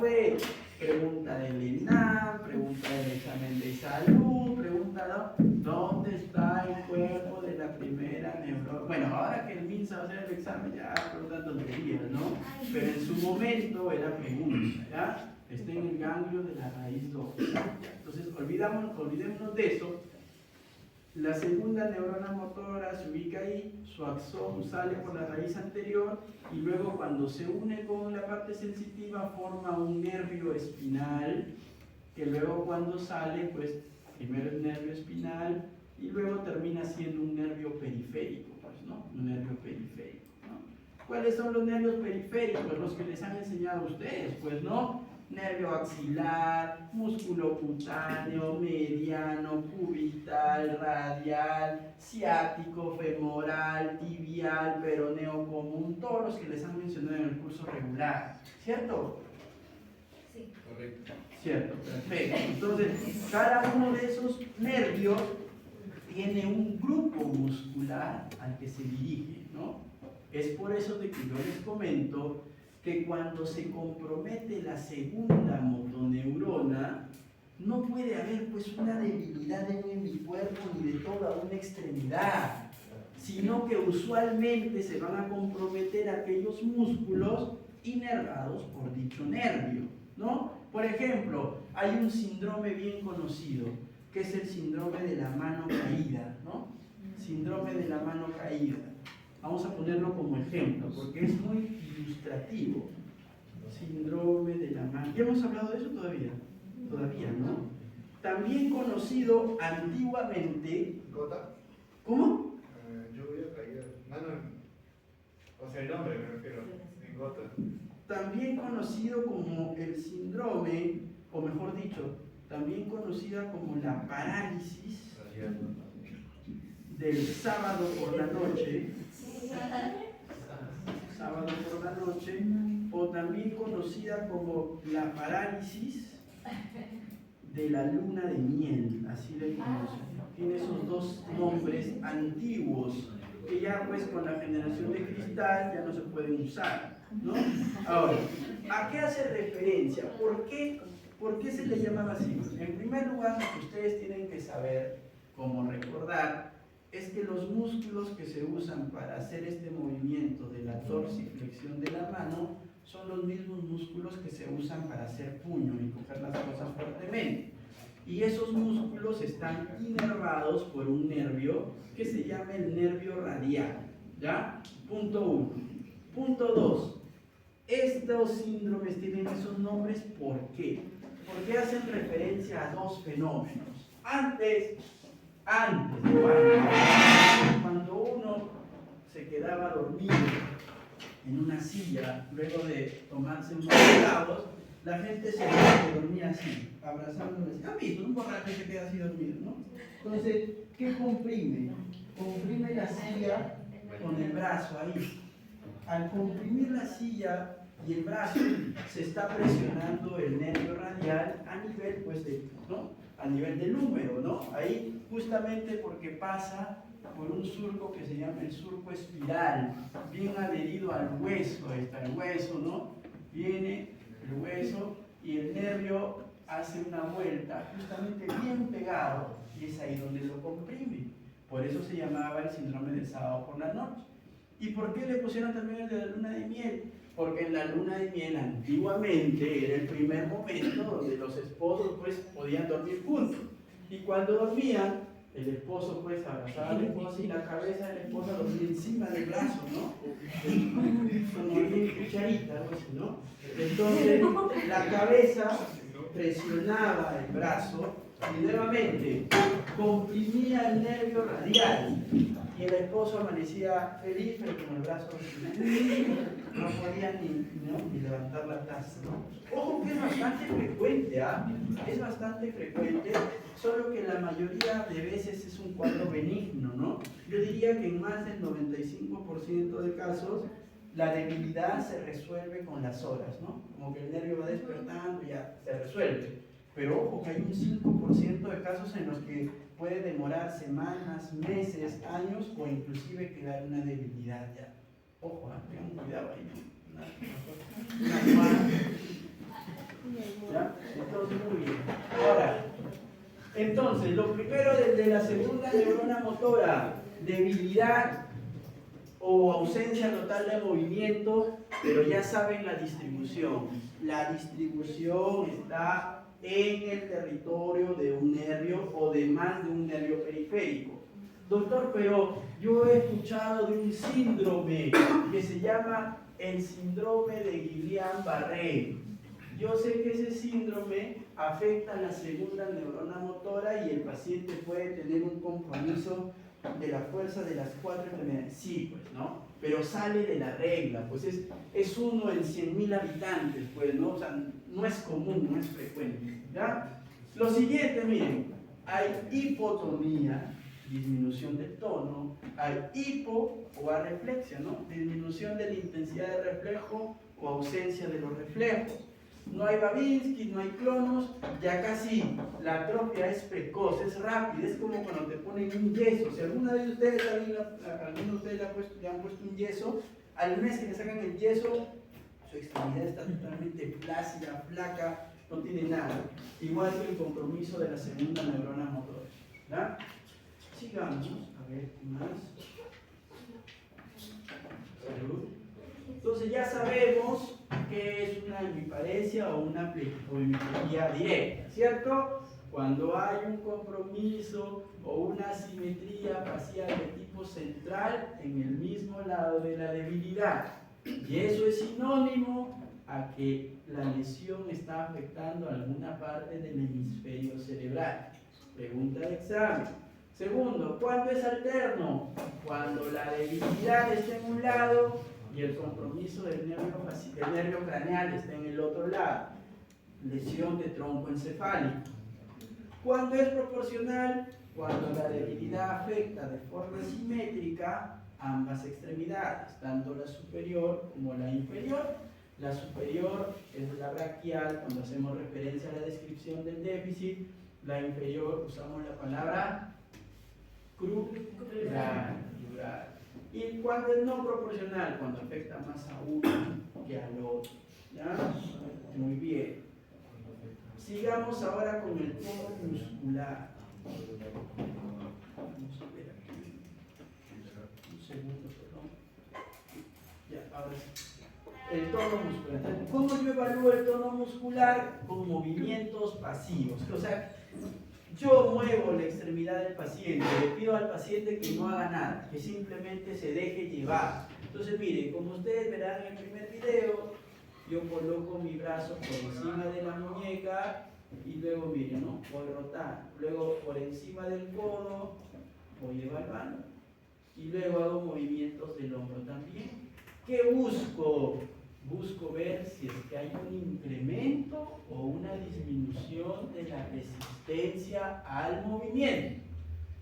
del ENAM, pregunta del examen de salud, pregunta ¿dónde está el cuerpo de la primera neurona? Bueno, ahora que el MINSA va a hacer el examen ya preguntan tonterías, ¿no? Pero en su momento era pregunta, ¿ya? Está en el ganglio de la raíz dorsal. Entonces, olvidémonos de eso. La segunda neurona motora se ubica ahí, su axón sale por la raíz anterior y luego cuando se une con la parte sensitiva forma un nervio espinal que luego cuando sale, pues primero es nervio espinal y luego termina siendo un nervio periférico, pues, ¿no? Un nervio periférico, ¿no? ¿Cuáles son los nervios periféricos? Los que les han enseñado a ustedes, pues, ¿no? Nervio axilar, músculo cutáneo, mediano, cubital, radial, ciático, femoral, tibial, peroneo común, todos los que les han mencionado en el curso regular, ¿cierto? Sí. Correcto. Cierto, perfecto. Entonces, cada uno de esos nervios tiene un grupo muscular al que se dirige, ¿no? Es por eso de que yo les comento que cuando se compromete la segunda motoneurona, no puede haber pues una debilidad en mi cuerpo ni de toda una extremidad, sino que usualmente se van a comprometer aquellos músculos inervados por dicho nervio, ¿no? Por ejemplo, hay un síndrome bien conocido, que es el síndrome de la mano caída, ¿no? Síndrome de la mano caída. Vamos a ponerlo como ejemplo, porque es muy ilustrativo. Síndrome de la mano. ¿Ya hemos hablado de eso todavía? Todavía, ¿no? También conocido antiguamente. ¿Gota? ¿Cómo? Lluvia, caída. Mano. O sea, el nombre me refiero. En gota. También conocido como el síndrome, o mejor dicho, también conocida como la parálisis del sábado por la noche. Sábado por la noche, o también conocida como la parálisis de la luna de miel, así le conocen. Tiene esos dos nombres antiguos que ya pues con la generación de cristal ya no se pueden usar, ¿no? Ahora, ¿a qué hace referencia? ¿Por qué se le llamaba así? En primer lugar, lo que ustedes tienen que saber, como recordar, es que los músculos que se usan para hacer este movimiento de la dorsiflexión de la mano son los mismos músculos que se usan para hacer puño y coger las cosas fuertemente. Y esos músculos están inervados por un nervio que se llama el nervio radial, ¿ya? Punto 1. Punto 2. Estos síndromes tienen esos nombres, ¿por qué? Porque hacen referencia a dos fenómenos. Antes, cuando uno se quedaba dormido en una silla, luego de tomarse unos helados, la gente se dormía así, abrazándose. ¿Han visto? Un borracho se queda así dormido, ¿no? Entonces, ¿qué comprime? Comprime la silla con el brazo ahí. Al comprimir la silla y el brazo, se está presionando el nervio radial a nivel, pues, ¿no? A nivel del húmero, ¿no? Ahí justamente porque pasa por un surco que se llama el surco espiral, bien adherido al hueso, está el hueso, ¿no? Viene el hueso y el nervio hace una vuelta justamente bien pegado y es ahí donde lo comprime. Por eso se llamaba el síndrome del sábado por la noche. ¿Y por qué le pusieron también el de la luna de miel? Porque en la luna de miel antiguamente era el primer momento donde los esposos pues podían dormir juntos. Y cuando dormían, el esposo pues abrazaba a la esposa y la cabeza de la esposa dormía encima del brazo, ¿no? Como bien cucharita, algo así, ¿no? Entonces la cabeza presionaba el brazo y nuevamente comprimía el nervio radial. y el esposo amanecía feliz, pero con el brazo no podía ni levantar la taza, ¿no? Ojo que es bastante frecuente, ¿ah? Es bastante frecuente, solo que la mayoría de veces es un cuadro benigno, ¿no? Yo diría que en más del 95% de casos la debilidad se resuelve con las horas, ¿no? Como que el nervio va despertando y ya se resuelve. Pero ojo que hay un 5% de casos en los que puede demorar semanas, meses, años o inclusive quedar una debilidad ya. Ojo, tengan cuidado ahí, ¿no? Una almohada. ¿Ya? Entonces, muy bien. Ahora, entonces, lo primero desde la segunda neurona motora, debilidad o ausencia total de movimiento, pero ya saben la distribución. La distribución está en el territorio de un nervio o de más de un nervio periférico. Doctor, pero yo he escuchado de un síndrome que se llama el síndrome de Guillain-Barré. Yo sé que ese síndrome afecta a la segunda neurona motora y el paciente puede tener un compromiso de la fuerza de las 4 enfermedades. Sí, pues, ¿no? Pero sale de la regla, pues es uno en 100.000 habitantes, pues, ¿no? O sea, no es común, no es frecuente, ¿ya? Lo siguiente, miren, hay hipotonía, disminución del tono, hay hipo o arreflexia, ¿no? Disminución de la intensidad de reflejo o ausencia de los reflejos. No hay Babinski, no hay clonos, ya casi la atrofia es precoz, es rápida, es como cuando te ponen un yeso. Si alguna de ustedes, le han puesto un yeso, al mes que le sacan el yeso, su extremidad está totalmente flácida, flaca, no tiene nada. Igual que el compromiso de la segunda neurona motora. ¿Ya? Sigamos, a ver, ¿qué más? Salud. Entonces ya sabemos que es una hemiparesia o una hemiplejía directa, ¿cierto? Cuando hay un compromiso o una asimetría facial de tipo central en el mismo lado de la debilidad. Y eso es sinónimo a que la lesión está afectando alguna parte del hemisferio cerebral. Pregunta de examen. Segundo, ¿cuándo es alterno? Cuando la debilidad está en un lado y el compromiso del nervio craneal está en el otro lado. Lesión de tronco encefálico. ¿Cuándo es proporcional? Cuando la debilidad afecta de forma simétrica ambas extremidades, tanto la superior como la inferior. La superior es la braquial cuando hacemos referencia a la descripción del déficit. La inferior usamos la palabra crural. Y cuando es no proporcional, cuando afecta más a uno que al otro. ¿Ya? Muy bien. Sigamos ahora con el tono muscular. Vamos a ver aquí. Un segundo, perdón. Ya, ahora sí. El tono muscular. Entonces, ¿cómo yo evalúo el tono muscular? Con movimientos pasivos. O sea, yo muevo la extremidad del paciente, le pido al paciente que no haga nada, que simplemente se deje llevar. Entonces, miren, como ustedes verán en el primer video, yo coloco mi brazo por encima de la muñeca y luego, miren, ¿no? Voy rotando. Luego, por encima del codo, voy evaluando. Y luego hago movimientos del hombro también. ¿Qué busco? Busco ver si es que hay un incremento o una disminución de la resistencia al movimiento.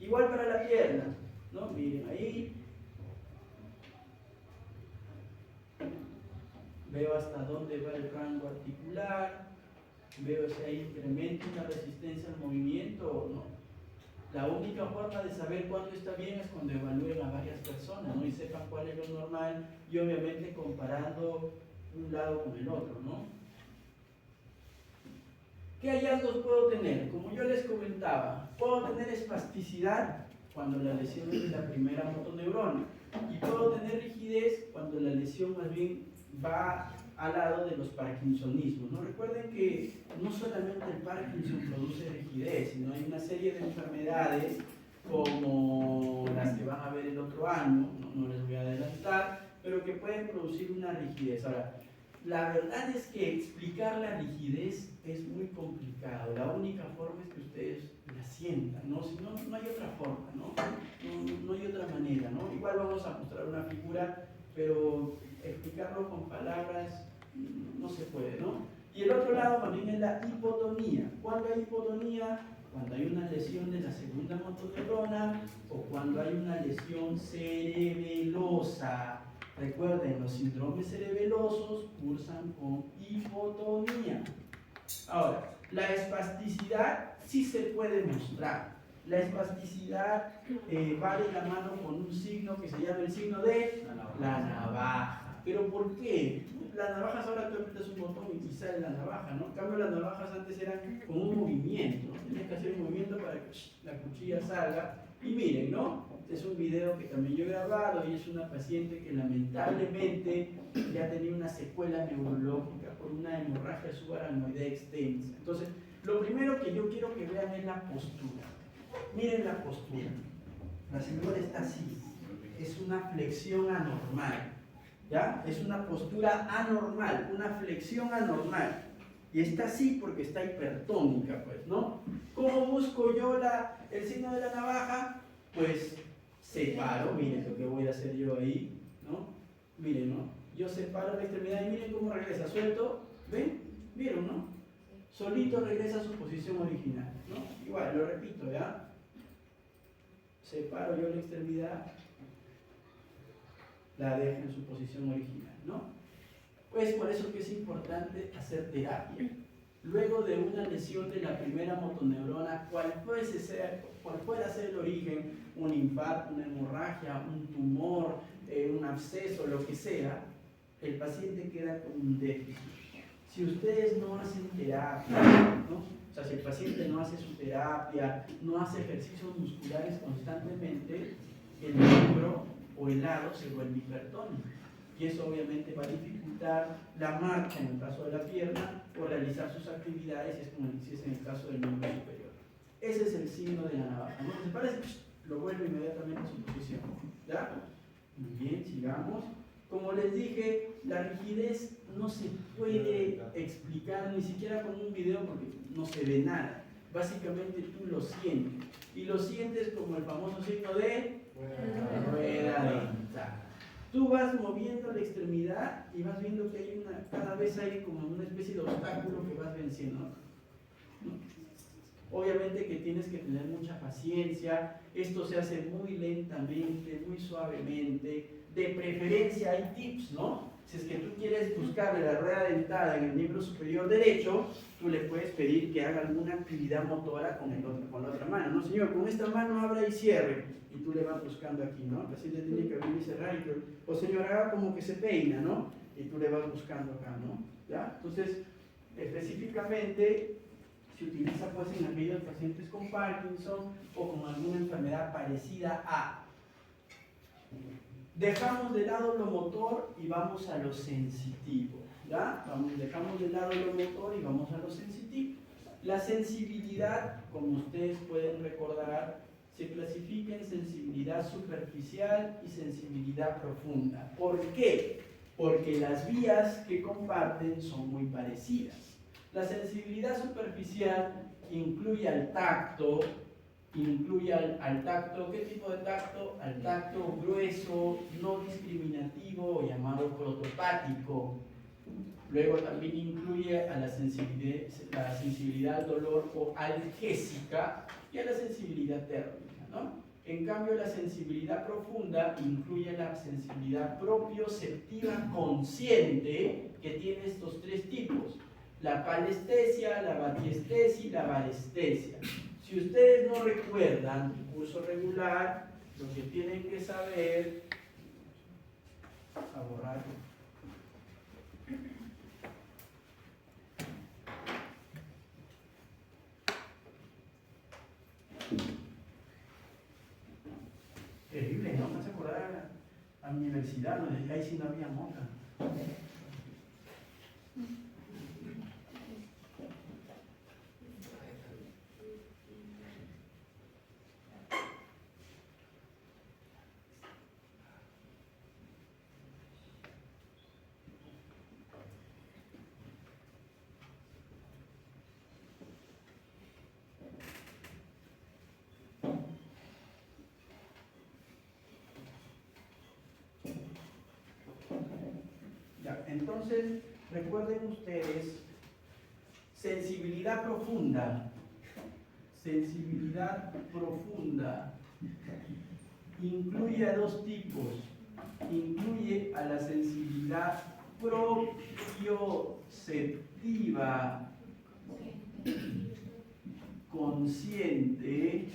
Igual para la pierna, ¿no? Miren ahí. Veo hasta dónde va el rango articular. Veo si hay incremento en la resistencia al movimiento o no. La única forma de saber cuándo está bien es cuando evalúen a varias personas, ¿no? Y sepan cuál es lo normal y obviamente comparando un lado con el otro, ¿no? ¿Qué hallazgos puedo tener? Como yo les comentaba, puedo tener espasticidad cuando la lesión es de la primera motoneurona y puedo tener rigidez cuando la lesión más bien va al lado de los parkinsonismos, ¿no? Recuerden que no solamente el Parkinson produce rigidez, sino hay una serie de enfermedades como las que van a ver el otro año, no les voy a adelantar, pero que pueden producir una rigidez. Ahora, la verdad es que explicar la rigidez es muy complicado. La única forma es que ustedes la sientan, ¿no? Si no, no hay otra forma, ¿no? No hay otra manera, ¿no? Igual vamos a mostrar una figura, pero explicarlo con palabras no se puede, ¿no? Y el otro lado también es la hipotonía. ¿Cuándo hay hipotonía? Cuando hay una lesión de la segunda motoneurona o cuando hay una lesión cerebelosa. Recuerden, los síndromes cerebelosos cursan con hipotonía. Ahora, la espasticidad sí se puede mostrar. La espasticidad va de la mano con un signo que se llama el signo de la navaja. ¿Pero por qué? Las navajas ahora tú aprietas un botón y sale la navaja, ¿no? En cambio, las navajas antes eran con un movimiento, ¿no? Tienes que hacer un movimiento para que la cuchilla salga. Y miren, ¿no? Este es un video que también yo he grabado y es una paciente que lamentablemente ya tenía una secuela neurológica por una hemorragia subaracnoidea extensa. Entonces, lo primero que yo quiero que vean es la postura. Miren la postura. La señora está así. Es una flexión anormal. ¿Ya? Es una postura anormal, una flexión anormal. Y está así porque está hipertónica, pues, ¿no? ¿Cómo busco yo el signo de la navaja? Pues separo, miren lo que voy a hacer yo ahí, ¿no? Miren, ¿no? Yo separo la extremidad y miren cómo regresa, suelto, ¿ven? ¿Vieron, no? Solito regresa a su posición original, ¿no? Igual, lo repito, ¿ya? Separo yo la extremidad, la dejo en su posición original, ¿no? Pues por eso que es importante hacer terapia. Luego de una lesión de la primera motoneurona, cual pueda ser el origen, un infarto, una hemorragia, un tumor, un absceso, lo que sea, el paciente queda con un déficit. Si ustedes no hacen terapia, ¿no? O sea, si el paciente no hace su terapia, no hace ejercicios musculares constantemente, el miembro o el lado se vuelve hipertónico. Y eso obviamente va a dificultar la marcha en el caso de la pierna o realizar sus actividades, es como si es en el caso del miembro superior. Ese es el signo de la navaja. ¿No? ¿Se parece? Lo vuelve inmediatamente a su posición. ¿Ya? Muy bien, sigamos. Como les dije, la rigidez no se puede explicar ni siquiera con un video porque no se ve nada. Básicamente tú lo sientes. Y lo sientes como el famoso signo de rueda dentada. Tú vas moviendo la extremidad y vas viendo que hay cada vez hay como una especie de obstáculo que vas venciendo, ¿no? Obviamente que tienes que tener mucha paciencia, esto se hace muy lentamente, muy suavemente, de preferencia hay tips, ¿no? Si es que tú quieres buscarle la rueda dentada en el miembro superior derecho, tú le puedes pedir que haga alguna actividad motora con la otra mano, ¿no? Señor, con esta mano abra y cierre, y tú le vas buscando aquí, ¿no? El paciente tiene que abrir y cerrar, o señor, haga como que se peina, ¿no? Y tú le vas buscando acá, ¿no? ¿Ya? Entonces, específicamente, se utiliza pues en aquellos pacientes con Parkinson o con alguna enfermedad parecida a. Dejamos de lado lo motor y vamos a lo sensitivo, ¿ya? Dejamos de lado lo motor y vamos a lo sensitivo. La sensibilidad, como ustedes pueden recordar, se clasifica en sensibilidad superficial y sensibilidad profunda. ¿Por qué? Porque las vías que comparten son muy parecidas. La sensibilidad superficial incluye al tacto, ¿qué tipo de tacto? Al tacto grueso, no discriminativo o llamado protopático. Luego también incluye a la sensibilidad al dolor o algésica y a la sensibilidad térmica, ¿no? En cambio, la sensibilidad profunda incluye la sensibilidad propioceptiva consciente, que tiene estos tres tipos: la palestesia, la batiestesia y la varestesia. Si ustedes no recuerdan el curso regular, lo que tienen que saber, a borrarlo. Terrible, ¿no? Me hace acordar a mi universidad, donde ahí sí no había monja. Entonces, recuerden ustedes, sensibilidad profunda. Sensibilidad profunda incluye a dos tipos. Incluye a la sensibilidad propioceptiva consciente,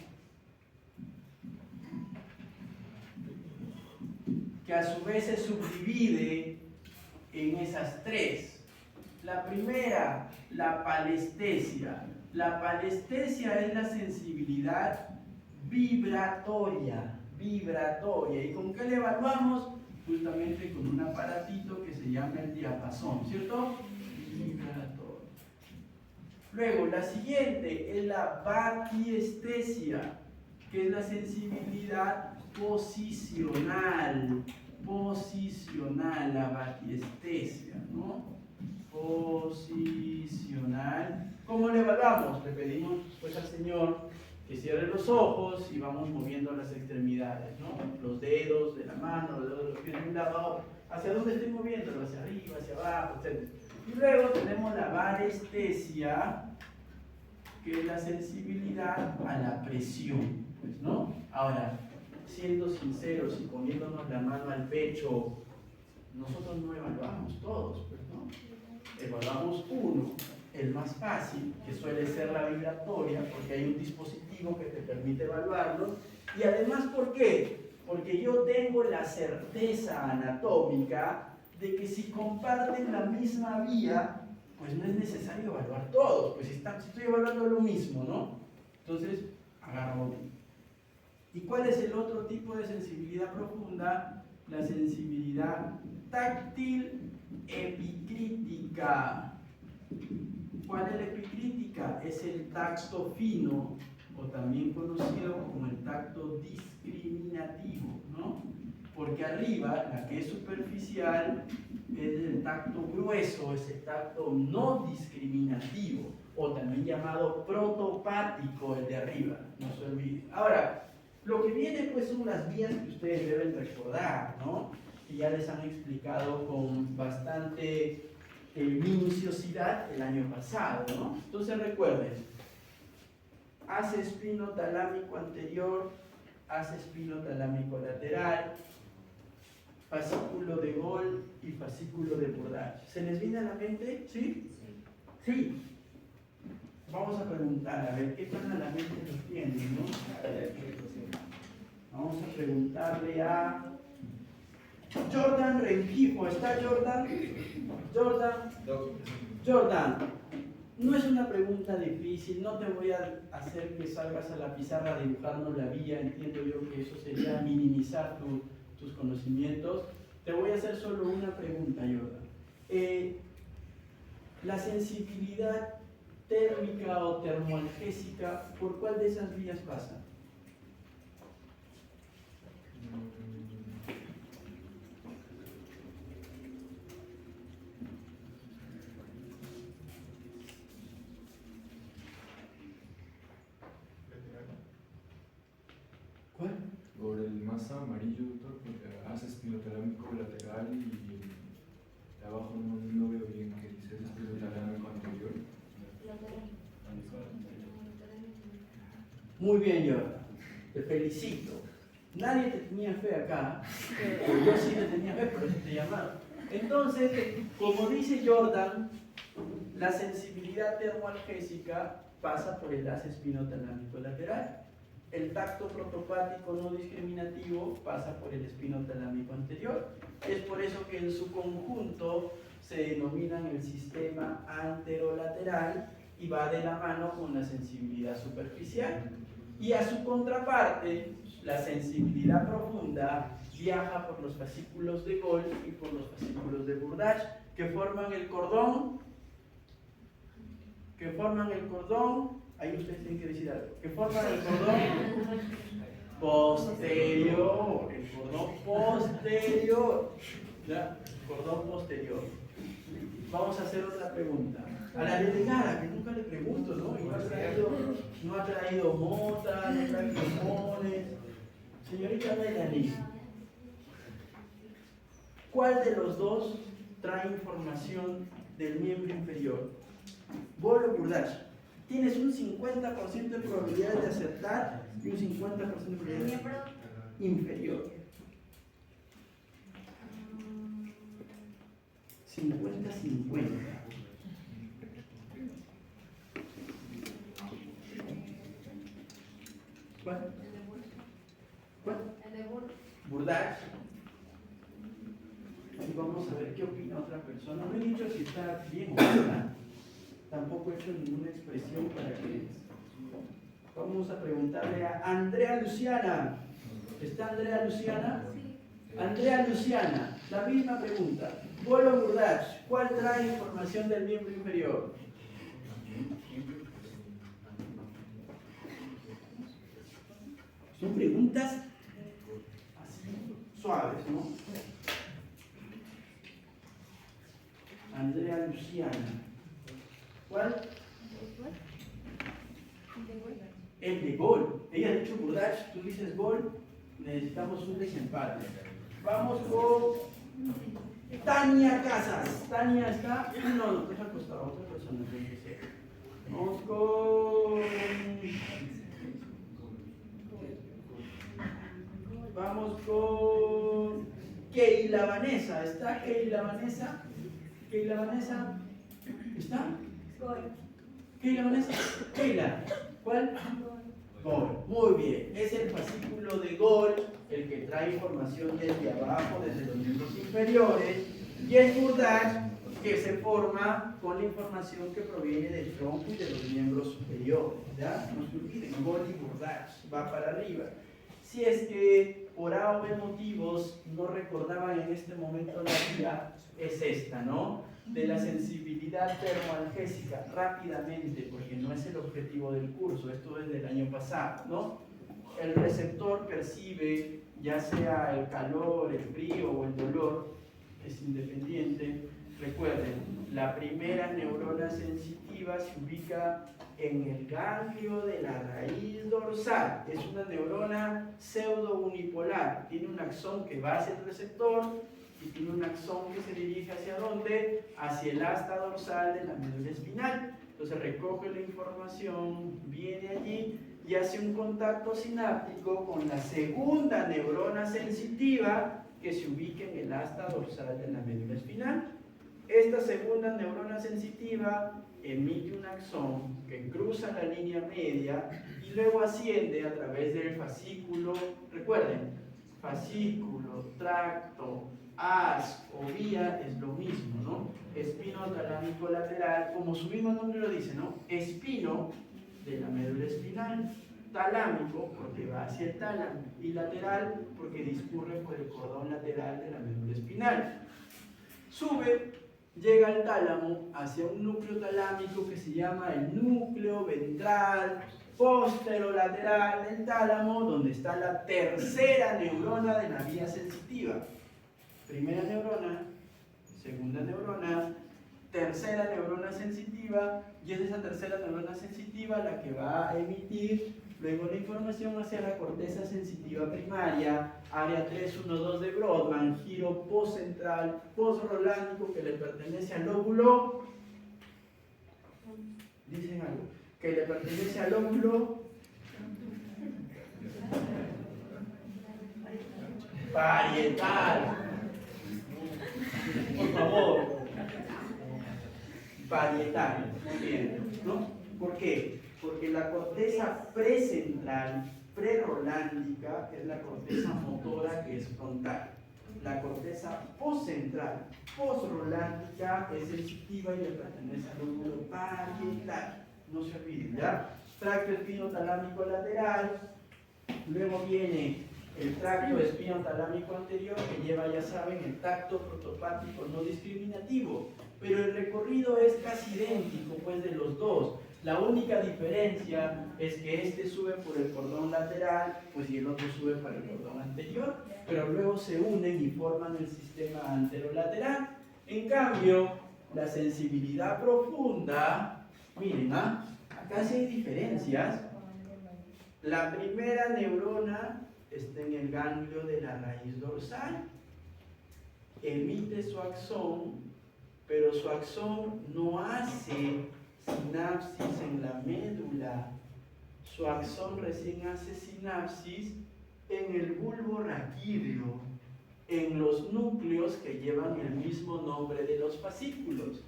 que a su vez se subdivide en esas tres. La primera, la palestesia. La palestesia es la sensibilidad vibratoria. ¿Y con qué la evaluamos? Justamente con un aparatito que se llama el diapasón, ¿cierto? Vibratorio. Luego, la siguiente es la batiestesia, que es la sensibilidad posicional. La batiestesia, ¿no? Posicional. ¿Cómo le evaluamos? Le pedimos pues al Señor que cierre los ojos y vamos moviendo las extremidades, ¿no? Los dedos de la mano, los dedos de los pies de un lado a otro. ¿Hacia dónde estoy moviéndolo? Hacia arriba, hacia abajo, etc. Y luego tenemos la varestesia, que es la sensibilidad a la presión, pues, ¿no? Ahora, siendo sinceros y poniéndonos la mano al pecho, nosotros no evaluamos todos, pues, ¿no? Evaluamos uno, el más fácil, que suele ser la vibratoria, porque hay un dispositivo que te permite evaluarlo. Y además, ¿por qué? Porque yo tengo la certeza anatómica de que si comparten la misma vía, pues no es necesario evaluar todos, pues si estoy evaluando lo mismo, ¿no? Entonces, agarro uno. ¿Y cuál es el otro tipo de sensibilidad profunda? La sensibilidad táctil epicrítica. ¿Cuál es la epicrítica? Es el tacto fino, o también conocido como el tacto discriminativo, ¿no? Porque arriba, la que es superficial, es el tacto grueso, es el tacto no discriminativo, o también llamado protopático, el de arriba, no se olvide. Ahora, lo que viene pues son las vías que ustedes deben recordar, ¿no? Que ya les han explicado con bastante minuciosidad el año pasado, ¿no? Entonces recuerden, haz espinotalámico anterior, haz espinotalámico lateral, fascículo de Gol y fascículo de Bourdache. ¿Se les viene a la mente? ¿Sí? Sí. Vamos a preguntar, a ver qué tan a la mente nos tienen, ¿no? Vamos a preguntarle a Jordan Rengifo. ¿Está Jordan? Jordan, no es una pregunta difícil, no te voy a hacer que salgas a la pizarra a dibujarnos la vía, entiendo yo que eso sería minimizar tus conocimientos. Te voy a hacer solo una pregunta, Jordan. La sensibilidad térmica o termoalgésica, ¿por cuál de esas vías pasa? ¿Cuál? Por el más amarillo, doctor, porque hace espinotalámico lateral y de abajo no veo bien que dice espinotalámico anterior. Muy bien, Jordan. Te felicito. Nadie te tenía fe acá, pero yo sí te tenía fe, por eso te llamaron. Entonces, como dice Jordan, la sensibilidad termoalgésica pasa por el haz espinotalámico lateral. El tacto protopático no discriminativo pasa por el espinotalámico anterior. Es por eso que en su conjunto se denominan el sistema anterolateral y va de la mano con la sensibilidad superficial. Y a su contraparte, la sensibilidad profunda viaja por los fascículos de Gol y por los fascículos de Bourdache, que forman el cordón, ahí ustedes tienen que decir algo, que forman el cordón posterior, ¿ya? Cordón posterior. Vamos a hacer otra pregunta. A la delegada, que nunca le pregunto, ¿no? Y no ha traído mota, no ha traído mones. Señorita Melanie, ¿cuál de los dos trae información del miembro inferior? Gol o Burdach. Tienes un 50% de probabilidades de acertar y un 50% de El probabilidades miembro inferior. 50-50. ¿Cuál? ¿Cuál? el de Burr. Burdach. Y vamos a ver qué opina otra persona. No he dicho si está bien o mal. Tampoco he hecho ninguna expresión para que. Vamos a preguntarle a Andrea Luciana. ¿Está Andrea Luciana? Sí. Andrea Luciana, la misma pregunta. Polo Burdach, ¿cuál trae información del miembro inferior? Son preguntas así, suaves, ¿no? Andrea Luciana. ¿Cuál? El de gol. Ella ha dicho Burdach, tú dices gol, necesitamos un desempate. Vamos con Tania Casas. Tania está. No, deja acostar a otra persona. Vamos con. Vamos con Keila Vanessa. ¿Está Keila Vanessa? Keila Vanessa. ¿Está? Keila Vanessa. Keila. ¿Cuál? Gol. Muy bien. Es el fascículo de gol el que trae información desde abajo, desde los miembros inferiores. Y el Burdach que se forma con la información que proviene del tronco y de los miembros superiores. ¿Ya? No se olviden, gol y Burdach. Va para arriba. Si es que por A o B motivos no recordaban en este momento la guía, es esta, ¿no? De la sensibilidad termoalgésica, rápidamente, porque no es el objetivo del curso, esto es del año pasado, ¿no? El receptor percibe ya sea el calor, el frío o el dolor, es independiente. Recuerden, la primera neurona sensitiva se ubica en el ganglio de la raíz dorsal. Es una neurona pseudo-unipolar. Tiene un axón que va hacia el receptor y tiene un axón que se dirige hacia dónde? Hacia el asta dorsal de la médula espinal. Entonces recoge la información, viene allí y hace un contacto sináptico con la segunda neurona sensitiva que se ubica en el asta dorsal de la médula espinal. Esta segunda neurona sensitiva emite un axón que cruza la línea media y luego asciende a través del fascículo. Recuerden, fascículo, tracto, haz o vía es lo mismo, ¿no? Espino talámico lateral, como su mismo nombre lo dice, ¿no? Espino de la médula espinal, talámico porque va hacia el tálamo y lateral porque discurre por el cordón lateral de la médula espinal. Sube, llega al tálamo hacia un núcleo talámico que se llama el núcleo ventral posterolateral del tálamo, donde está la tercera neurona de la vía sensitiva. Primera neurona, segunda neurona, tercera neurona sensitiva, y es esa tercera neurona sensitiva la que va a emitir luego la información hacia la corteza sensitiva primaria, área 312 de Brodmann, giro postcentral, postrolándico que le pertenece al lóbulo, dicen algo, que le pertenece al lóbulo parietal. Por favor, parietal, muy bien, ¿no? ¿Por qué? Porque la corteza precentral, prerolándica, es la corteza motora que es frontal. La corteza postcentral, postrolándica, es sensitiva y le pertenece al lóbulo parietal. No se olviden, ¿ya? Tracto espinotalámico lateral, luego viene el tracto espinotalámico anterior que lleva, ya saben, el tacto protopático no discriminativo, pero el recorrido es casi idéntico pues de los dos. La única diferencia es que este sube por el cordón lateral, pues y el otro sube para el cordón anterior, pero luego se unen y forman el sistema anterolateral. En cambio, la sensibilidad profunda, miren, acá sí hay diferencias. La primera neurona está en el ganglio de la raíz dorsal, emite su axón pero su axón no hace sinapsis en la médula. Su axón recién hace sinapsis en el bulbo raquídeo, en los núcleos que llevan el mismo nombre de los fascículos,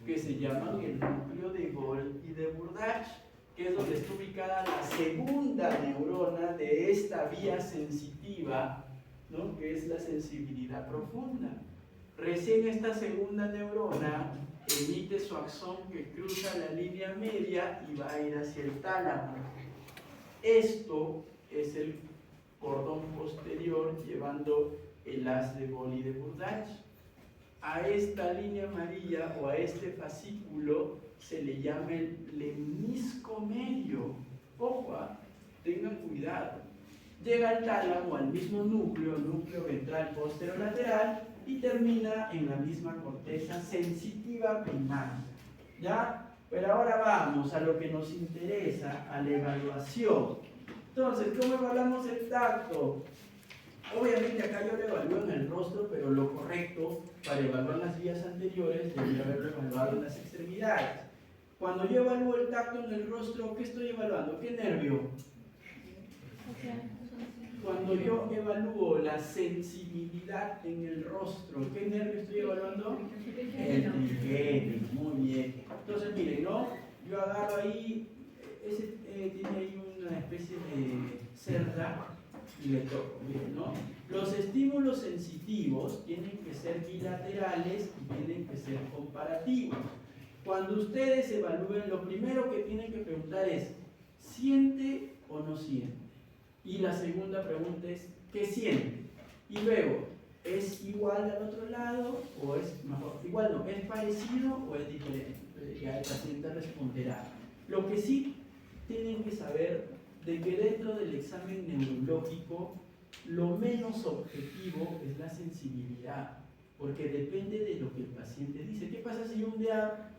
que se llaman el núcleo de Gol y de Burdach, que es donde está ubicada la segunda neurona de esta vía sensitiva, ¿no? Que es la sensibilidad profunda. Recién esta segunda neurona emite su axón que cruza la línea media y va a ir hacia el tálamo. Esto es el cordón posterior llevando el haz de Gol y de Burdach. A esta línea amarilla o a este fascículo se le llama el lemnisco medio. Ojo, tengan cuidado. Llega al tálamo, al mismo núcleo, el núcleo ventral posterolateral, y termina en la misma corteza sensitiva primaria. ¿Ya? Pero ahora vamos a lo que nos interesa, a la evaluación. Entonces, ¿cómo evaluamos el tacto? Obviamente acá yo lo evalúo en el rostro, pero lo correcto para evaluar las vías anteriores debería haberlo evaluado en las extremidades. Cuando yo evalúo el tacto en el rostro, ¿qué estoy evaluando? ¿Qué nervio? Cuando yo evalúo la sensibilidad en el rostro, ¿qué nervio estoy evaluando? El trigémino, muy bien. Entonces, miren, ¿no? Yo agarro ahí, tiene ahí una especie de cerda y le toco, miren, ¿no? Los estímulos sensitivos tienen que ser bilaterales y tienen que ser comparativos. Cuando ustedes evalúen, lo primero que tienen que preguntar es, ¿siente o no siente? Y la segunda pregunta es, ¿qué siente? Y luego, ¿es igual al otro lado o es mejor? Igual no, ¿es parecido o es diferente? Ya el paciente responderá. Lo que sí tienen que saber de que dentro del examen neurológico lo menos objetivo es la sensibilidad, porque depende de lo que el paciente dice. ¿Qué pasa si yo un día,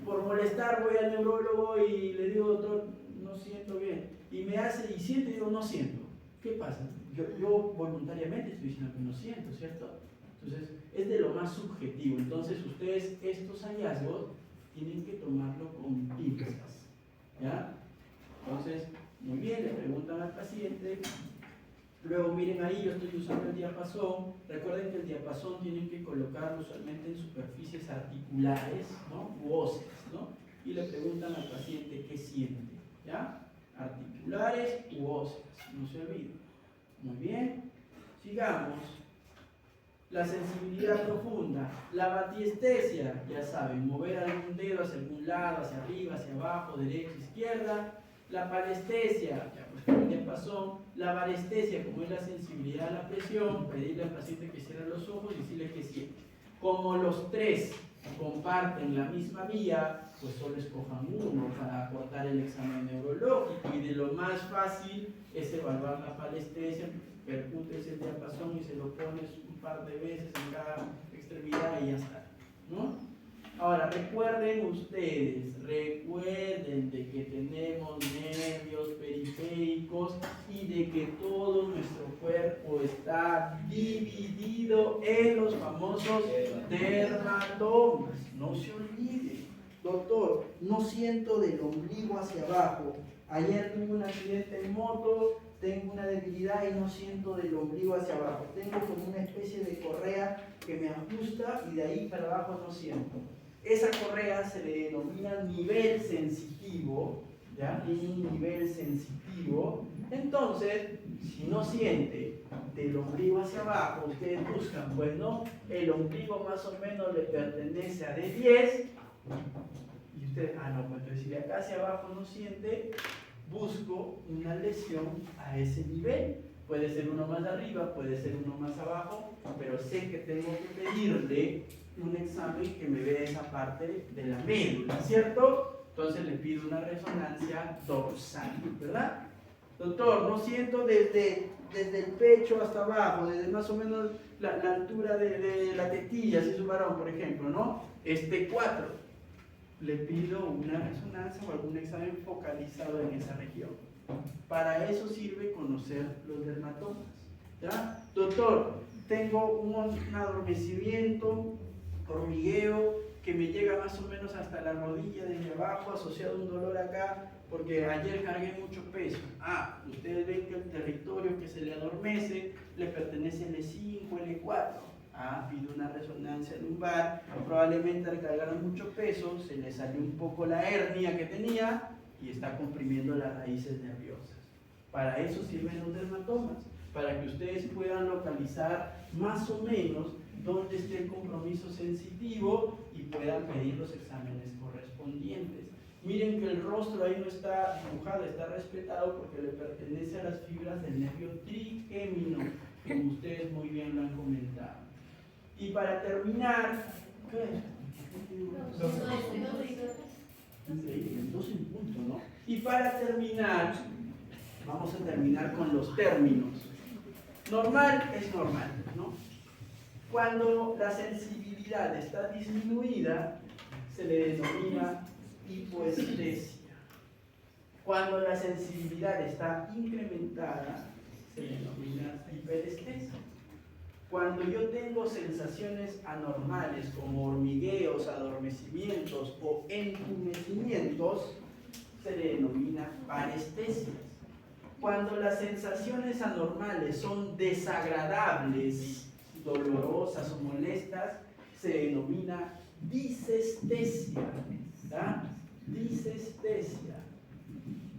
por molestar, voy al neurólogo y le digo, doctor, no siento bien? Y me hace, y siente, y digo, no siento. ¿Qué pasa? Yo voluntariamente estoy diciendo que no siento, ¿cierto? Entonces, es de lo más subjetivo. Entonces, ustedes estos hallazgos tienen que tomarlo con pinzas, ¿ya? Entonces, muy bien, le preguntan al paciente. Luego, miren ahí, yo estoy usando el diapasón. Recuerden que el diapasón tienen que colocarlo usualmente en superficies articulares, ¿no? U óseas, ¿no? Y le preguntan al paciente qué siente, ¿ya? Articulares u óseas, no se olviden. Muy bien, sigamos. La sensibilidad profunda, la batiestesia, ya saben, mover algún dedo hacia algún lado, hacia arriba, hacia abajo, derecha, izquierda. La parestesia, ya pues el diapasón. La varestesia, como es la sensibilidad a la presión, pedirle al paciente que cierre los ojos y decirle que siente. Como los tres comparten la misma vía, pues solo escojan uno para acortar el examen neurológico, y de lo más fácil es evaluar la parestesia. Percutes el diapasón y se lo pones un par de veces en cada extremidad y ya está, ¿no? Ahora, recuerden ustedes, recuerden de que tenemos nervios periféricos y de que todo nuestro cuerpo está dividido en los famosos dermatomas. No se olviden. Doctor, no siento del ombligo hacia abajo. Ayer tuve un accidente en moto, tengo una debilidad y no siento del ombligo hacia abajo. Tengo como una especie de correa que me ajusta y de ahí para abajo no siento. Esa correa se le denomina nivel sensitivo, ¿ya? Tiene un nivel sensitivo. Entonces, si no siente del ombligo hacia abajo, ustedes buscan, pues no, el ombligo más o menos le pertenece a D10, y ustedes, no, pues entonces si de acá hacia abajo no siente, busco una lesión a ese nivel. Puede ser uno más arriba, puede ser uno más abajo, pero sé que tengo que pedirle un examen que me vea esa parte de la médula, ¿cierto? Entonces le pido una resonancia dorsal, ¿verdad? Doctor, no siento desde el pecho hasta abajo, desde más o menos la altura de la tetilla, si es un varón, por ejemplo, ¿no? Este 4. Le pido una resonancia o algún examen focalizado en esa región. Para eso sirve conocer los dermatomas, ¿ya? Doctor, tengo un adormecimiento hormigueo que me llega más o menos hasta la rodilla desde abajo, asociado a un dolor acá, porque ayer cargué mucho peso. Ustedes ven que el territorio que se le adormece le pertenece L5, L4. Pide una resonancia lumbar, probablemente al cargar mucho peso se le salió un poco la hernia que tenía y está comprimiendo las raíces nerviosas. Para eso sirven los dermatomas, para que ustedes puedan localizar más o menos dónde esté el compromiso sensitivo y puedan pedir los exámenes correspondientes. Miren que el rostro ahí no está dibujado, está respetado porque le pertenece a las fibras del nervio trigémino, como ustedes muy bien lo han comentado. Y para terminar, ¿qué es? Increíble, 2 en punto, ¿no? Y para terminar, vamos a terminar con los términos. Normal es normal, ¿no? Cuando la sensibilidad está disminuida, se le denomina hipoestesia. Cuando la sensibilidad está incrementada, se le denomina hiperestesia. Cuando yo tengo sensaciones anormales como hormigueos, adormecimientos o entumecimientos, se le denomina parestesias. Cuando las sensaciones anormales son desagradables, dolorosas o molestas, se denomina disestesia. Disestesia.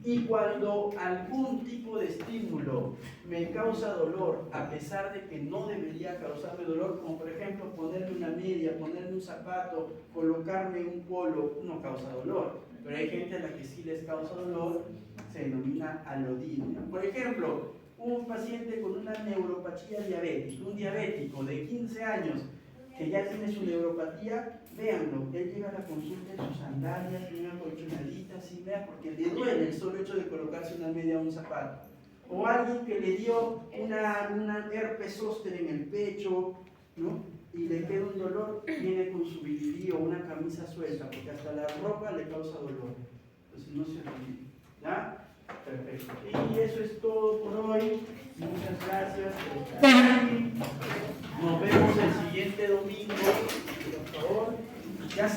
Y cuando algún tipo de estímulo me causa dolor, a pesar de que no debería causarme dolor, como por ejemplo ponerme una media, ponerme un zapato, colocarme un polo, no causa dolor. Pero hay gente a la que sí les causa dolor, se denomina alodinia. Por ejemplo, un paciente con una neuropatía diabética, un diabético de 15 años que ya tiene su neuropatía, véanlo, él llega a la consulta en sus sandalias, en una colchonadita, así, vea, porque le duele el solo hecho de colocarse una media o un zapato. O alguien que le dio una herpes zóster en el pecho, ¿no? Y le queda un dolor, viene con su bilibí o una camisa suelta, porque hasta la ropa le causa dolor. Entonces no se olvide, ¿ya? Perfecto. Y eso es todo por hoy. Muchas gracias por estar aquí. Nos vemos el siguiente domingo, por favor. Ya saben.